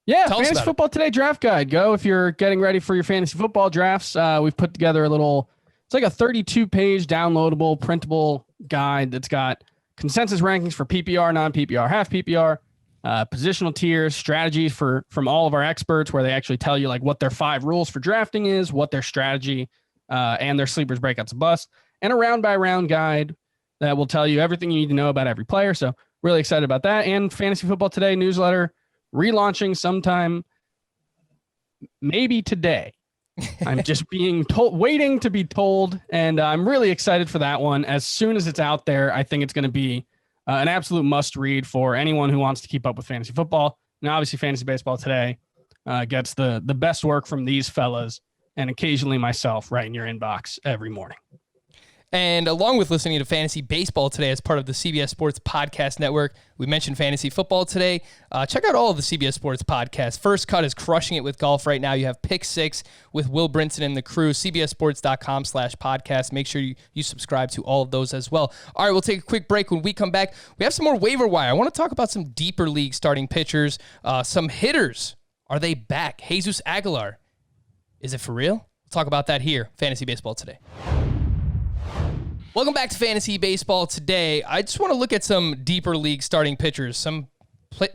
Yeah, Fantasy Football Today draft guide. Go if you're getting ready for your fantasy football drafts. We've put together it's like a 32-page downloadable, printable guide that's got consensus rankings for PPR, non-PPR, half PPR, positional tiers, strategies from all of our experts, where they actually tell you like what their 5 rules for drafting is, what their strategy, and their sleepers, breakouts, and busts, and a round-by-round guide that will tell you everything you need to know about every player. So really excited about that. And Fantasy Football Today newsletter relaunching sometime maybe today. I'm just being told, waiting to be told, and I'm really excited for that one. As soon as it's out there, I think it's going to be an absolute must read for anyone who wants to keep up with fantasy football. And obviously Fantasy Baseball Today gets the best work from these fellas and occasionally myself right in your inbox every morning. And along with listening to Fantasy Baseball today as part of the CBS Sports Podcast Network, we mentioned Fantasy Football today. Check out all of the CBS Sports podcasts. First Cut is crushing it with golf right now. You have Pick 6 with Will Brinson and the crew, cbssports.com/podcast. Make sure you subscribe to all of those as well. All right, we'll take a quick break. When we come back, we have some more waiver wire. I want to talk about some deeper league starting pitchers, some hitters. Are they back? Jesus Aguilar. Is it for real? We'll talk about that here. Fantasy Baseball today. Welcome back to Fantasy Baseball today. I just want to look at some deeper league starting pitchers, some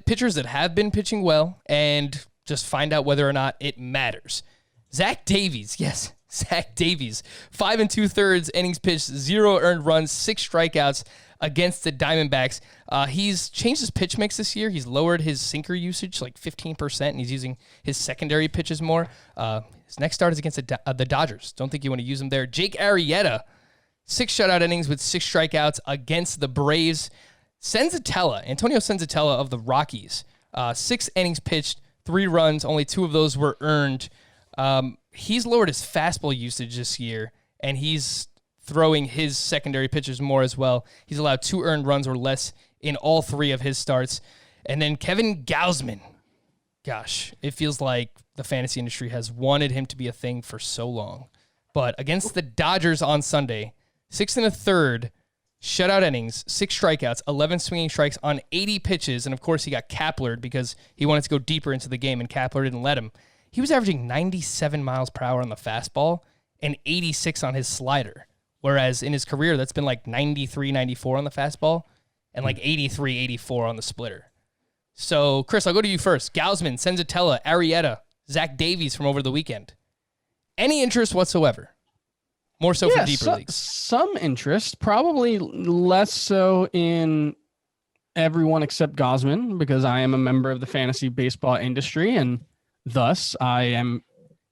pitchers that have been pitching well, and just find out whether or not it matters. Zack Davies, yes, Zack Davies. 5 2/3 innings pitched, 0 earned runs, 6 strikeouts against the Diamondbacks. He's changed his pitch mix this year. He's lowered his sinker usage like 15%, and he's using his secondary pitches more. His next start is against the Dodgers. Don't think you want to use him there. Jake Arrieta. 6 shutout innings with 6 strikeouts against the Braves. Antonio Senzatella of the Rockies. 6 innings pitched, 3 runs, only 2 of those were earned. He's lowered his fastball usage this year, and he's throwing his secondary pitches more as well. He's allowed 2 earned runs or less in all 3 of his starts. And then Kevin Gausman. Gosh, it feels like the fantasy industry has wanted him to be a thing for so long. But against the Dodgers on Sunday, 6 1/3 shutout innings, 6 strikeouts, 11 swinging strikes on 80 pitches. And of course, he got Kaplered because he wanted to go deeper into the game, and Kapler didn't let him. He was averaging 97 miles per hour on the fastball and 86 on his slider. Whereas in his career, that's been like 93, 94 on the fastball and like 83, 84 on the splitter. So, Chris, I'll go to you first. Gausman, Senzatella, Arietta, Zack Davies from over the weekend. Any interest whatsoever? More so for deeper leagues. Some interest, probably less so in everyone except Gausman, because I am a member of the fantasy baseball industry, and thus I am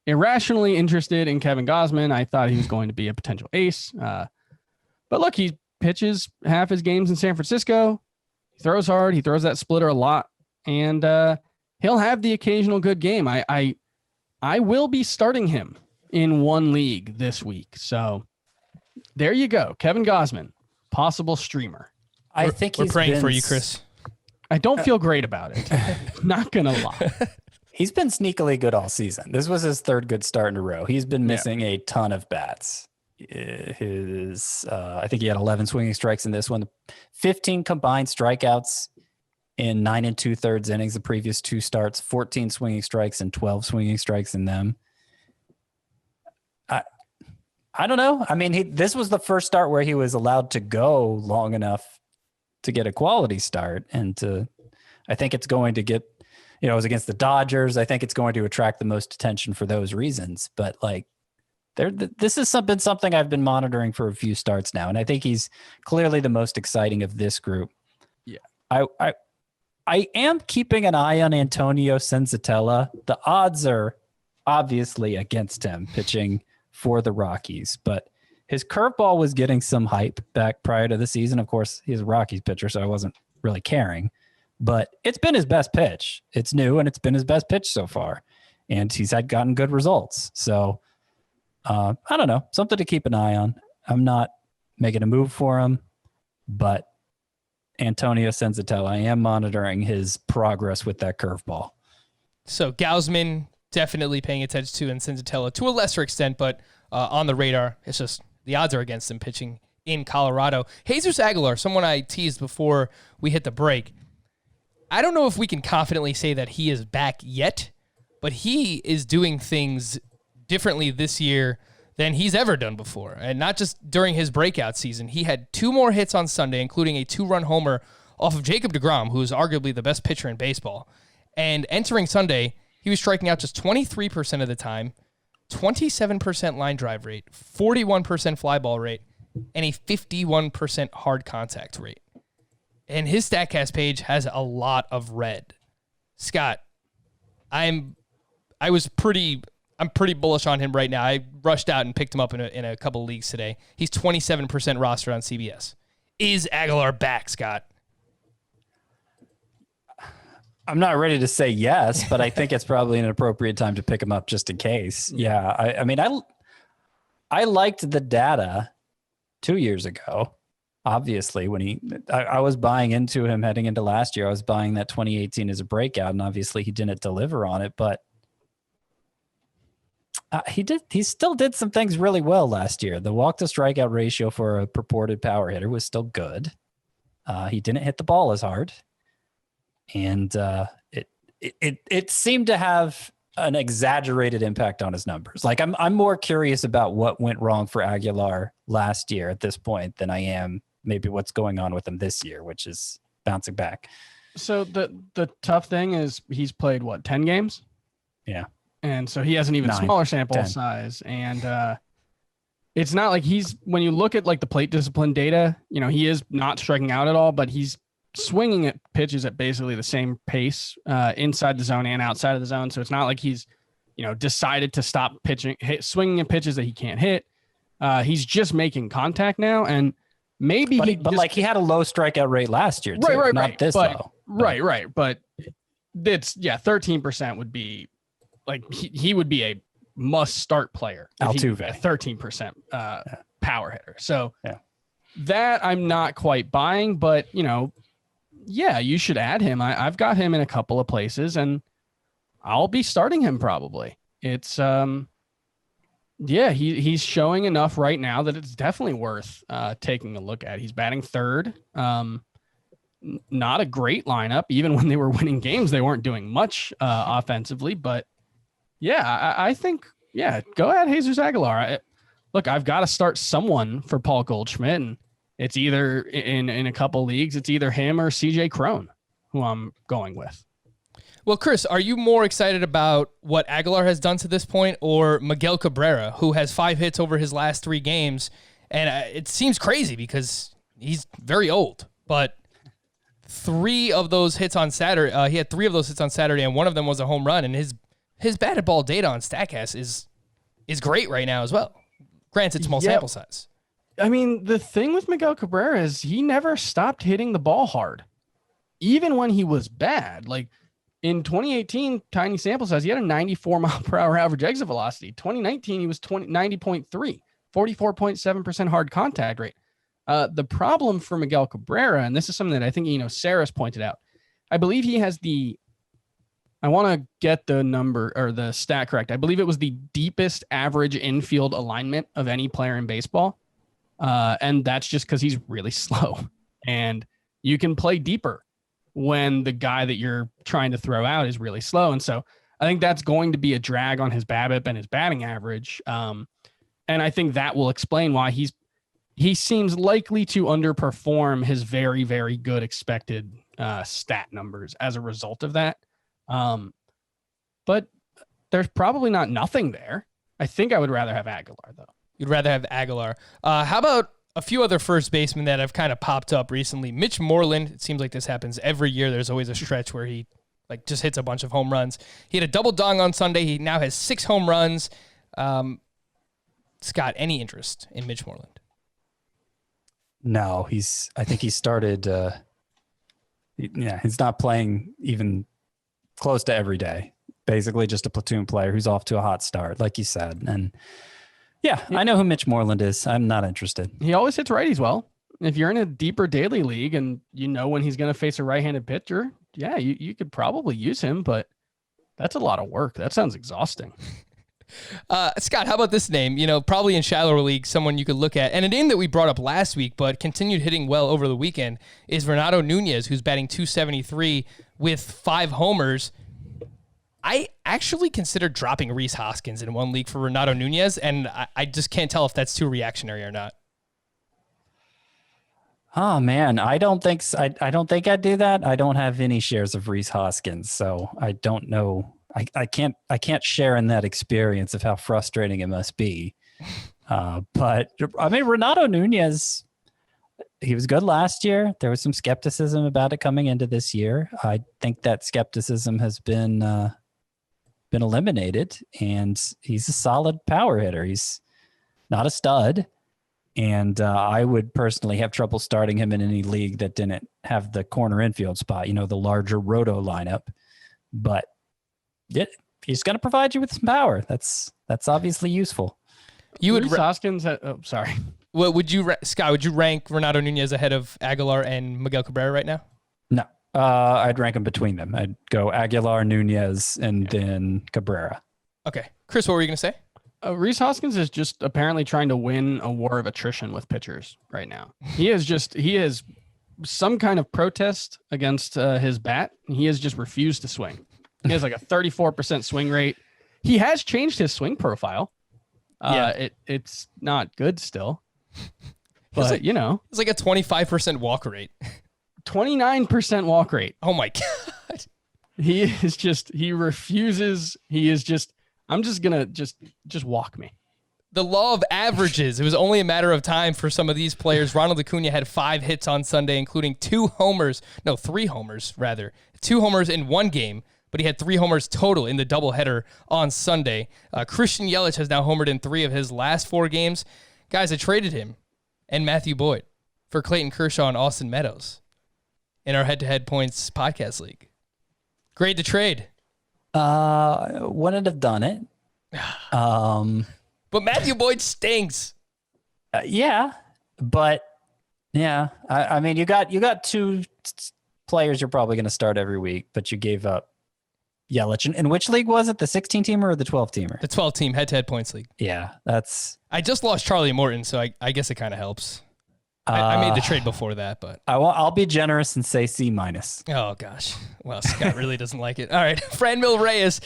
irrationally interested in Kevin Gausman. I thought he was going to be a potential ace. But look, he pitches half his games in San Francisco. He throws hard. He throws that splitter a lot, and he'll have the occasional good game. I will be starting him in one league this week. So there you go. Kevin Gausman, possible streamer. I think we're praying for you, Chris. I don't feel great about it. Not going to lie. He's been sneakily good all season. This was his 3rd good start in a row. He's been missing a ton of bats. I think he had 11 swinging strikes in this one, 15 combined strikeouts in 9 2/3 innings the previous 2 starts, 14 swinging strikes and 12 swinging strikes in them. I don't know. I mean, this was the first start where he was allowed to go long enough to get a quality start. And I think it's going to get, it was against the Dodgers. I think it's going to attract the most attention for those reasons. But like, this has been something I've been monitoring for a few starts now. And I think he's clearly the most exciting of this group. Yeah. I am keeping an eye on Antonio Senzatella. The odds are obviously against him pitching for the Rockies, but his curveball was getting some hype back prior to the season. Of course, he's a Rockies pitcher, so I wasn't really caring, but it's been his best pitch. It's new, and it's been his best pitch so far, and he's gotten good results. So I don't know, something to keep an eye on. I'm not making a move for him, but Antonio Senzatella, I am monitoring his progress with that curveball. So Gausman, definitely paying attention to, and Senzatella to a lesser extent, but on the radar. It's just the odds are against him pitching in Colorado. Jesus Aguilar, someone I teased before we hit the break. I don't know if we can confidently say that he is back yet, but he is doing things differently this year than he's ever done before. And not just during his breakout season. He had 2 more hits on Sunday, including a 2-run homer off of Jacob deGrom, who is arguably the best pitcher in baseball. And entering Sunday, he was striking out just 23% of the time, 27% line drive rate, 41% fly ball rate, and a 51% hard contact rate. And his StatCast page has a lot of red. Scott, I'm pretty bullish on him right now. I rushed out and picked him up in a couple of leagues today. He's 27% rostered on CBS. Is Aguilar back, Scott? I'm not ready to say yes, but I think it's probably an appropriate time to pick him up just in case. Yeah. I mean, I liked the data 2 years ago. Obviously, when I was buying into him heading into last year. I was buying that 2018 as a breakout, and obviously he didn't deliver on it, but he still did some things really well last year. The walk to strikeout ratio for a purported power hitter was still good. He didn't hit the ball as hard, and it seemed to have an exaggerated impact on his numbers. Like I'm more curious about what went wrong for Aguilar last year at this point than I am maybe what's going on with him this year, which is bouncing back. So the tough thing is he's played 10 games? Yeah. And so he has an even smaller sample size. And it's not like when you look at like the plate discipline data, he is not striking out at all, but he's swinging at pitches at basically the same pace inside the zone and outside of the zone. So it's not like he's, decided to stop swinging at pitches that he can't hit. He's just making contact now. And maybe he had a low strikeout rate last year, too. Right. This low. Right. But it's 13% would be like he would be a must start player. Altuve, 13% power hitter. So that I'm not quite buying, but you should add him. I've got him in a couple of places, and I'll be starting him probably. It's he's showing enough right now that it's definitely worth taking a look at. He's batting third. Not a great lineup. Even when they were winning games, they weren't doing much offensively, but I think, go ahead, Jesus Aguilar. Look, I've got to start someone for Paul Goldschmidt, and it's either in a couple leagues, it's either him or CJ Cron, who I'm going with. Well, Chris, are you more excited about what Aguilar has done to this point or Miguel Cabrera, who has 5 hits over his last 3 games? And it seems crazy because he's very old, but 3 of those hits on Saturday, he had 3 of those hits on Saturday, and one of them was a home run, and his batted ball data on StatCast is great right now as well. Granted, small sample size. I mean, the thing with Miguel Cabrera is he never stopped hitting the ball hard, even when he was bad. Like in 2018, tiny sample size, he had a 94 mile per hour average exit velocity. 2019, he was 90.3, 44.7% hard contact rate. The problem for Miguel Cabrera, and this is something that I think, Saris pointed out, I believe he has I want to get the number or the stat correct. I believe it was the deepest average infield alignment of any player in baseball. And that's just because he's really slow. And you can play deeper when the guy that you're trying to throw out is really slow. And so I think that's going to be a drag on his BABIP and his batting average. And I think that will explain why he seems likely to underperform his very, very good expected stat numbers as a result of that. But there's probably not nothing there. I think I would rather have Aguilar, though. You'd rather have Aguilar. How about a few other first basemen that have kind of popped up recently? Mitch Moreland, it seems like this happens every year. There's always a stretch where he just hits a bunch of home runs. He had a double dong on Sunday. He now has 6 home runs. Scott, any interest in Mitch Moreland? No, I think he started, he's not playing even close to every day. Basically just a platoon player who's off to a hot start, like you said. And I know who Mitch Moreland is. I'm not interested. He always hits righties well. If you're in a deeper daily league and when he's going to face a right-handed pitcher, you could probably use him, but that's a lot of work. That sounds exhausting. Scott, how about this name? Probably in shallower leagues, someone you could look at. And a name that we brought up last week, but continued hitting well over the weekend, is Renato Nunez, who's batting .273 with 5 homers. I actually considered dropping Rhys Hoskins in one league for Renato Nunez, and I just can't tell if that's too reactionary or not. Oh man, I don't think I'd do that. I don't have any shares of Rhys Hoskins, so I don't know. I can't share in that experience of how frustrating it must be. But I mean, Renato Nunez, he was good last year. There was some skepticism about it coming into this year. I think that skepticism has been eliminated, and he's a solid power hitter. He's not a stud, and I would personally have trouble starting him in any league that didn't have the corner infield spot, the larger roto lineup. But he's going to provide you with some power. That's obviously useful. Rhys Hoskins. Sorry. What would you, Scott? Would you rank Renato Nunez ahead of Aguilar and Miguel Cabrera right now? No, I'd rank them between them. I'd go Aguilar, Nunez, and then Cabrera. Okay, Chris, what were you gonna say? Rhys Hoskins is just apparently trying to win a war of attrition with pitchers right now. He is some kind of protest against his bat. He has just refused to swing. He has like a 34% swing rate. He has changed his swing profile. It's not good still, but it's like a 25% walk rate, 29% walk rate. Oh my God. He refuses. He is just, I'm just going to just walk me. The law of averages. It was only a matter of time for some of these players. Ronald Lacuna had 5 hits on Sunday, including 3 homers rather. 2 homers in one game, but he had 3 homers total in the doubleheader on Sunday. Christian Yelich has now homered in 3 of his last 4 games. Guys, I traded him and Matthew Boyd for Clayton Kershaw and Austin Meadows in our head-to-head points podcast league. Great to trade. Wouldn't have done it. But Matthew Boyd stinks. Yeah, but yeah, I mean, you got 2 players you're probably going to start every week, but you gave up Yelich. And which league was it? The 16-teamer or the 12-teamer? The 12-team head-to-head points league. Yeah, that's. I just lost Charlie Morton, so I guess it kind of helps. I made the trade before that, but I'll be generous and say C-. Oh gosh, well, Scott really doesn't like it. All right, Franmil Reyes,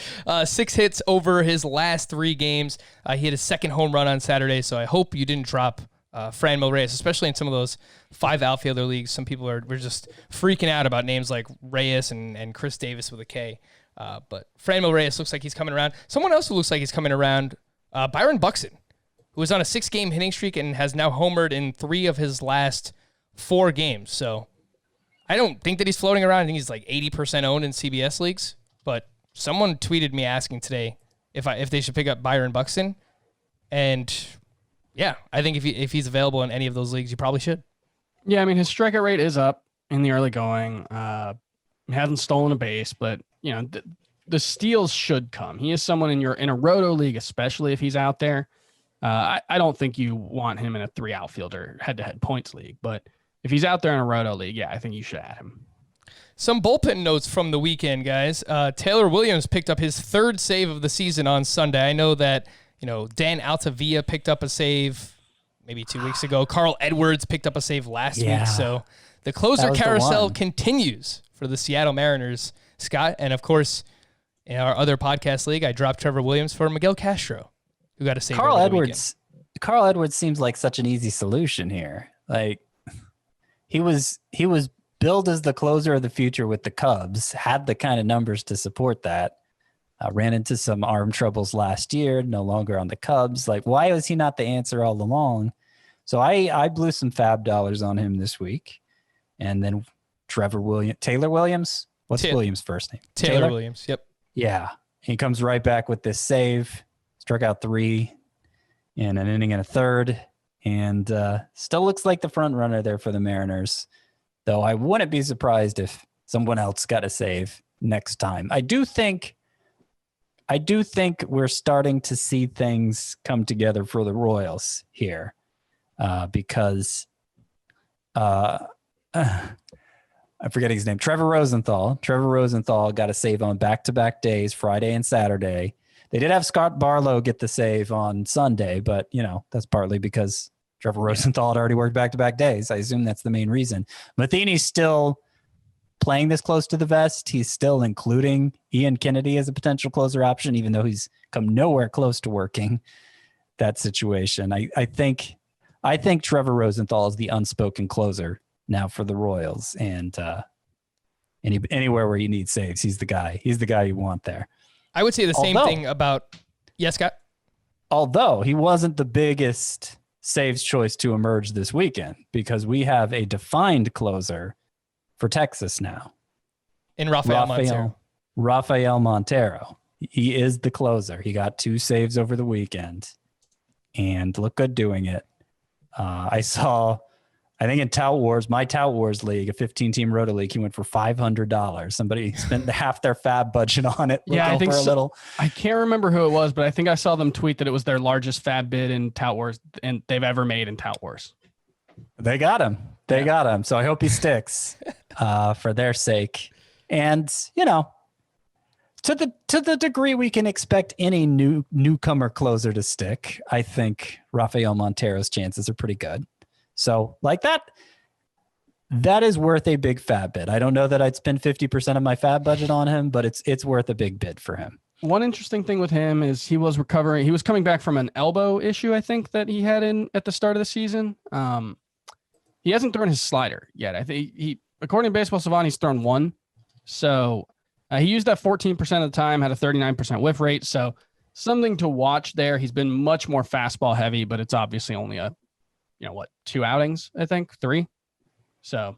6 hits over his last 3 games. He hit his second home run on Saturday, so I hope you didn't drop Franmil Reyes, especially in some of those 5 outfielder leagues. Some people we're just freaking out about names like Reyes and Chris Davis with a K. But Franmil Reyes looks like he's coming around. Someone else who looks like he's coming around, Byron Buxton, who was on a 6-game hitting streak and has now homered in 3 of his last 4 games. So I don't think that he's floating around. I think he's like 80% owned in CBS leagues. But someone tweeted me asking today if they should pick up Byron Buxton. And yeah, I think if he's available in any of those leagues, you probably should. Yeah, I mean, his strikeout rate is up in the early going. He hasn't stolen a base, but the steals should come. He is someone in a roto league, especially if he's out there. I don't think you want him in a 3 outfielder head-to-head points league, but if he's out there in a roto league, yeah, I think you should add him. Some bullpen notes from the weekend, guys. Taylor Williams picked up his 3rd save of the season on Sunday. I know that, Dan Altavilla picked up a save maybe 2 weeks ago. Carl Edwards picked up a save last week. So the closer carousel continues for the Seattle Mariners, Scott. And of course, in our other podcast league, I dropped Trevor Williams for Miguel Castro, who got a save. Carl Edwards seems like such an easy solution here. Like he was billed as the closer of the future with the Cubs, had the kind of numbers to support that. Ran into some arm troubles last year, no longer on the Cubs. Like, why was he not the answer all along? So I blew some fab dollars on him this week. And then Taylor Williams. What's Williams' first name? Taylor Williams. Yep. Yeah. He comes right back with this save. Struck out 3 in an inning and a third, and still looks like the front runner there for the Mariners. Though I wouldn't be surprised if someone else got a save next time. I do think we're starting to see things come together for the Royals here, because I'm forgetting his name. Trevor Rosenthal got a save on back-to-back days, Friday and Saturday. They did have Scott Barlow get the save on Sunday, but, that's partly because Trevor Rosenthal had already worked back-to-back days. I assume that's the main reason. Matheny's still playing this close to the vest. He's still including Ian Kennedy as a potential closer option, even though he's come nowhere close to working that situation. I think Trevor Rosenthal is the unspoken closer now for the Royals, and anywhere where you need saves, he's the guy. He's the guy you want there. I would say the same thing about Scott. Although he wasn't the biggest saves choice to emerge this weekend, because we have a defined closer for Texas now. In Raphael Montero. He is the closer. He got 2 saves over the weekend and looked good doing it. I saw I think in Tout Wars, my Tout Wars league, a 15-team Roto league, he went for $500. Somebody spent half their fab budget on it. Yeah, I think so. I can't remember who it was, but I think I saw them tweet that it was their largest fab bid in Tout Wars and they've ever made in Tout Wars. They got him. Got him. So I hope he sticks for their sake. And, you know, to the degree we can expect any newcomer closer to stick, I think Raphael Montero's chances are pretty good. So like that is worth a big fab bid. I don't know that I'd spend 50% of my fab budget on him, but it's worth a big bid for him. One interesting thing with him is he was recovering. He was coming back from an elbow issue, I think, that he had at the start of the season. He hasn't thrown his slider yet. I think according to Baseball Savant, he's thrown one. So he used that 14% of the time, had a 39% whiff rate. So something to watch there. He's been much more fastball heavy, but it's obviously only 2 outings, I think, 3. So,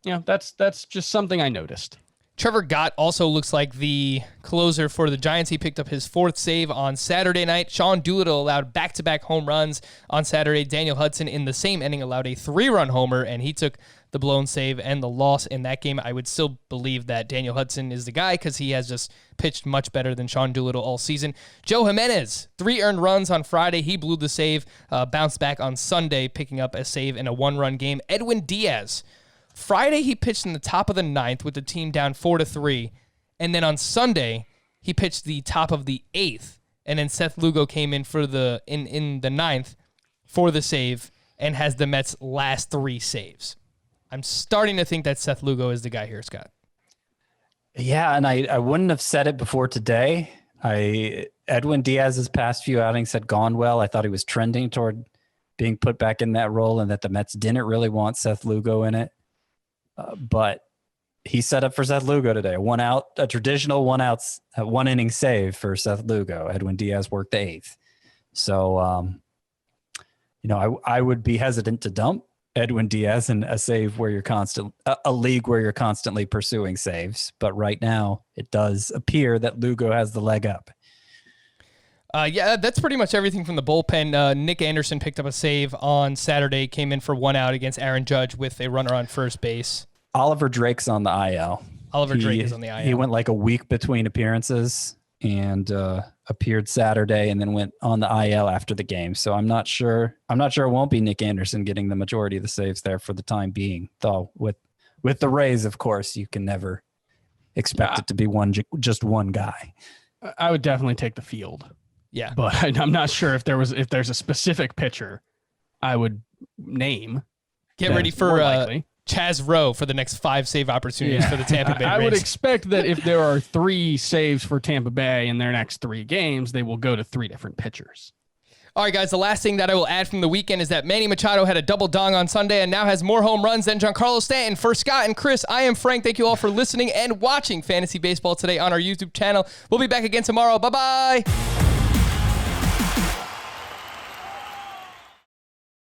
that's just something I noticed. Trevor Gott also looks like the closer for the Giants. He picked up his 4th save on Saturday night. Sean Doolittle allowed back-to-back home runs on Saturday. Daniel Hudson in the same inning allowed a 3-run homer, and he took the blown save and the loss in that game. I would still believe that Daniel Hudson is the guy because he has just pitched much better than Sean Doolittle all season. Joe Jimenez, 3 earned runs on Friday. He blew the save, bounced back on Sunday, picking up a save in a 1-run game. Edwin Diaz, Friday, he pitched in the top of the 9th with the team down 4-3. And then on Sunday, he pitched the top of the 8th. And then Seth Lugo came in for in the 9th for the save and has the Mets' last 3 saves. I'm starting to think that Seth Lugo is the guy here, Scott. Yeah, and I wouldn't have said it before today. Edwin Diaz's past few outings had gone well. I thought he was trending toward being put back in that role and that the Mets didn't really want Seth Lugo in it. But he set up for Seth Lugo today. A traditional 1-inning save for Seth Lugo. Edwin Diaz worked the 8th. So, I would be hesitant to dump Edwin Diaz in a save where a league where you're constantly pursuing saves. But right now, it does appear that Lugo has the leg up. That's pretty much everything from the bullpen. Nick Anderson picked up a save on Saturday, came in for 1 out against Aaron Judge with a runner on first base. Oliver Drake's on the IL. Drake is on the IL. He went like a week between appearances and appeared Saturday and then went on the IL after the game. So I'm not sure it won't be Nick Anderson getting the majority of the saves there for the time being. Though with the Rays, of course, you can never expect it to be just one guy. I would definitely take the field. Yeah. But I'm not sure if there's a specific pitcher I would name. Get ready for Chaz Rowe for the next 5 save opportunities for the Tampa Bay Rays. I would expect that if there are 3 saves for Tampa Bay in their next 3 games, they will go to 3 different pitchers. All right, guys, the last thing that I will add from the weekend is that Manny Machado had a double dong on Sunday and now has more home runs than Giancarlo Stanton. For Scott and Chris, I am Frank. Thank you all for listening and watching Fantasy Baseball today on our YouTube channel. We'll be back again tomorrow. Bye-bye.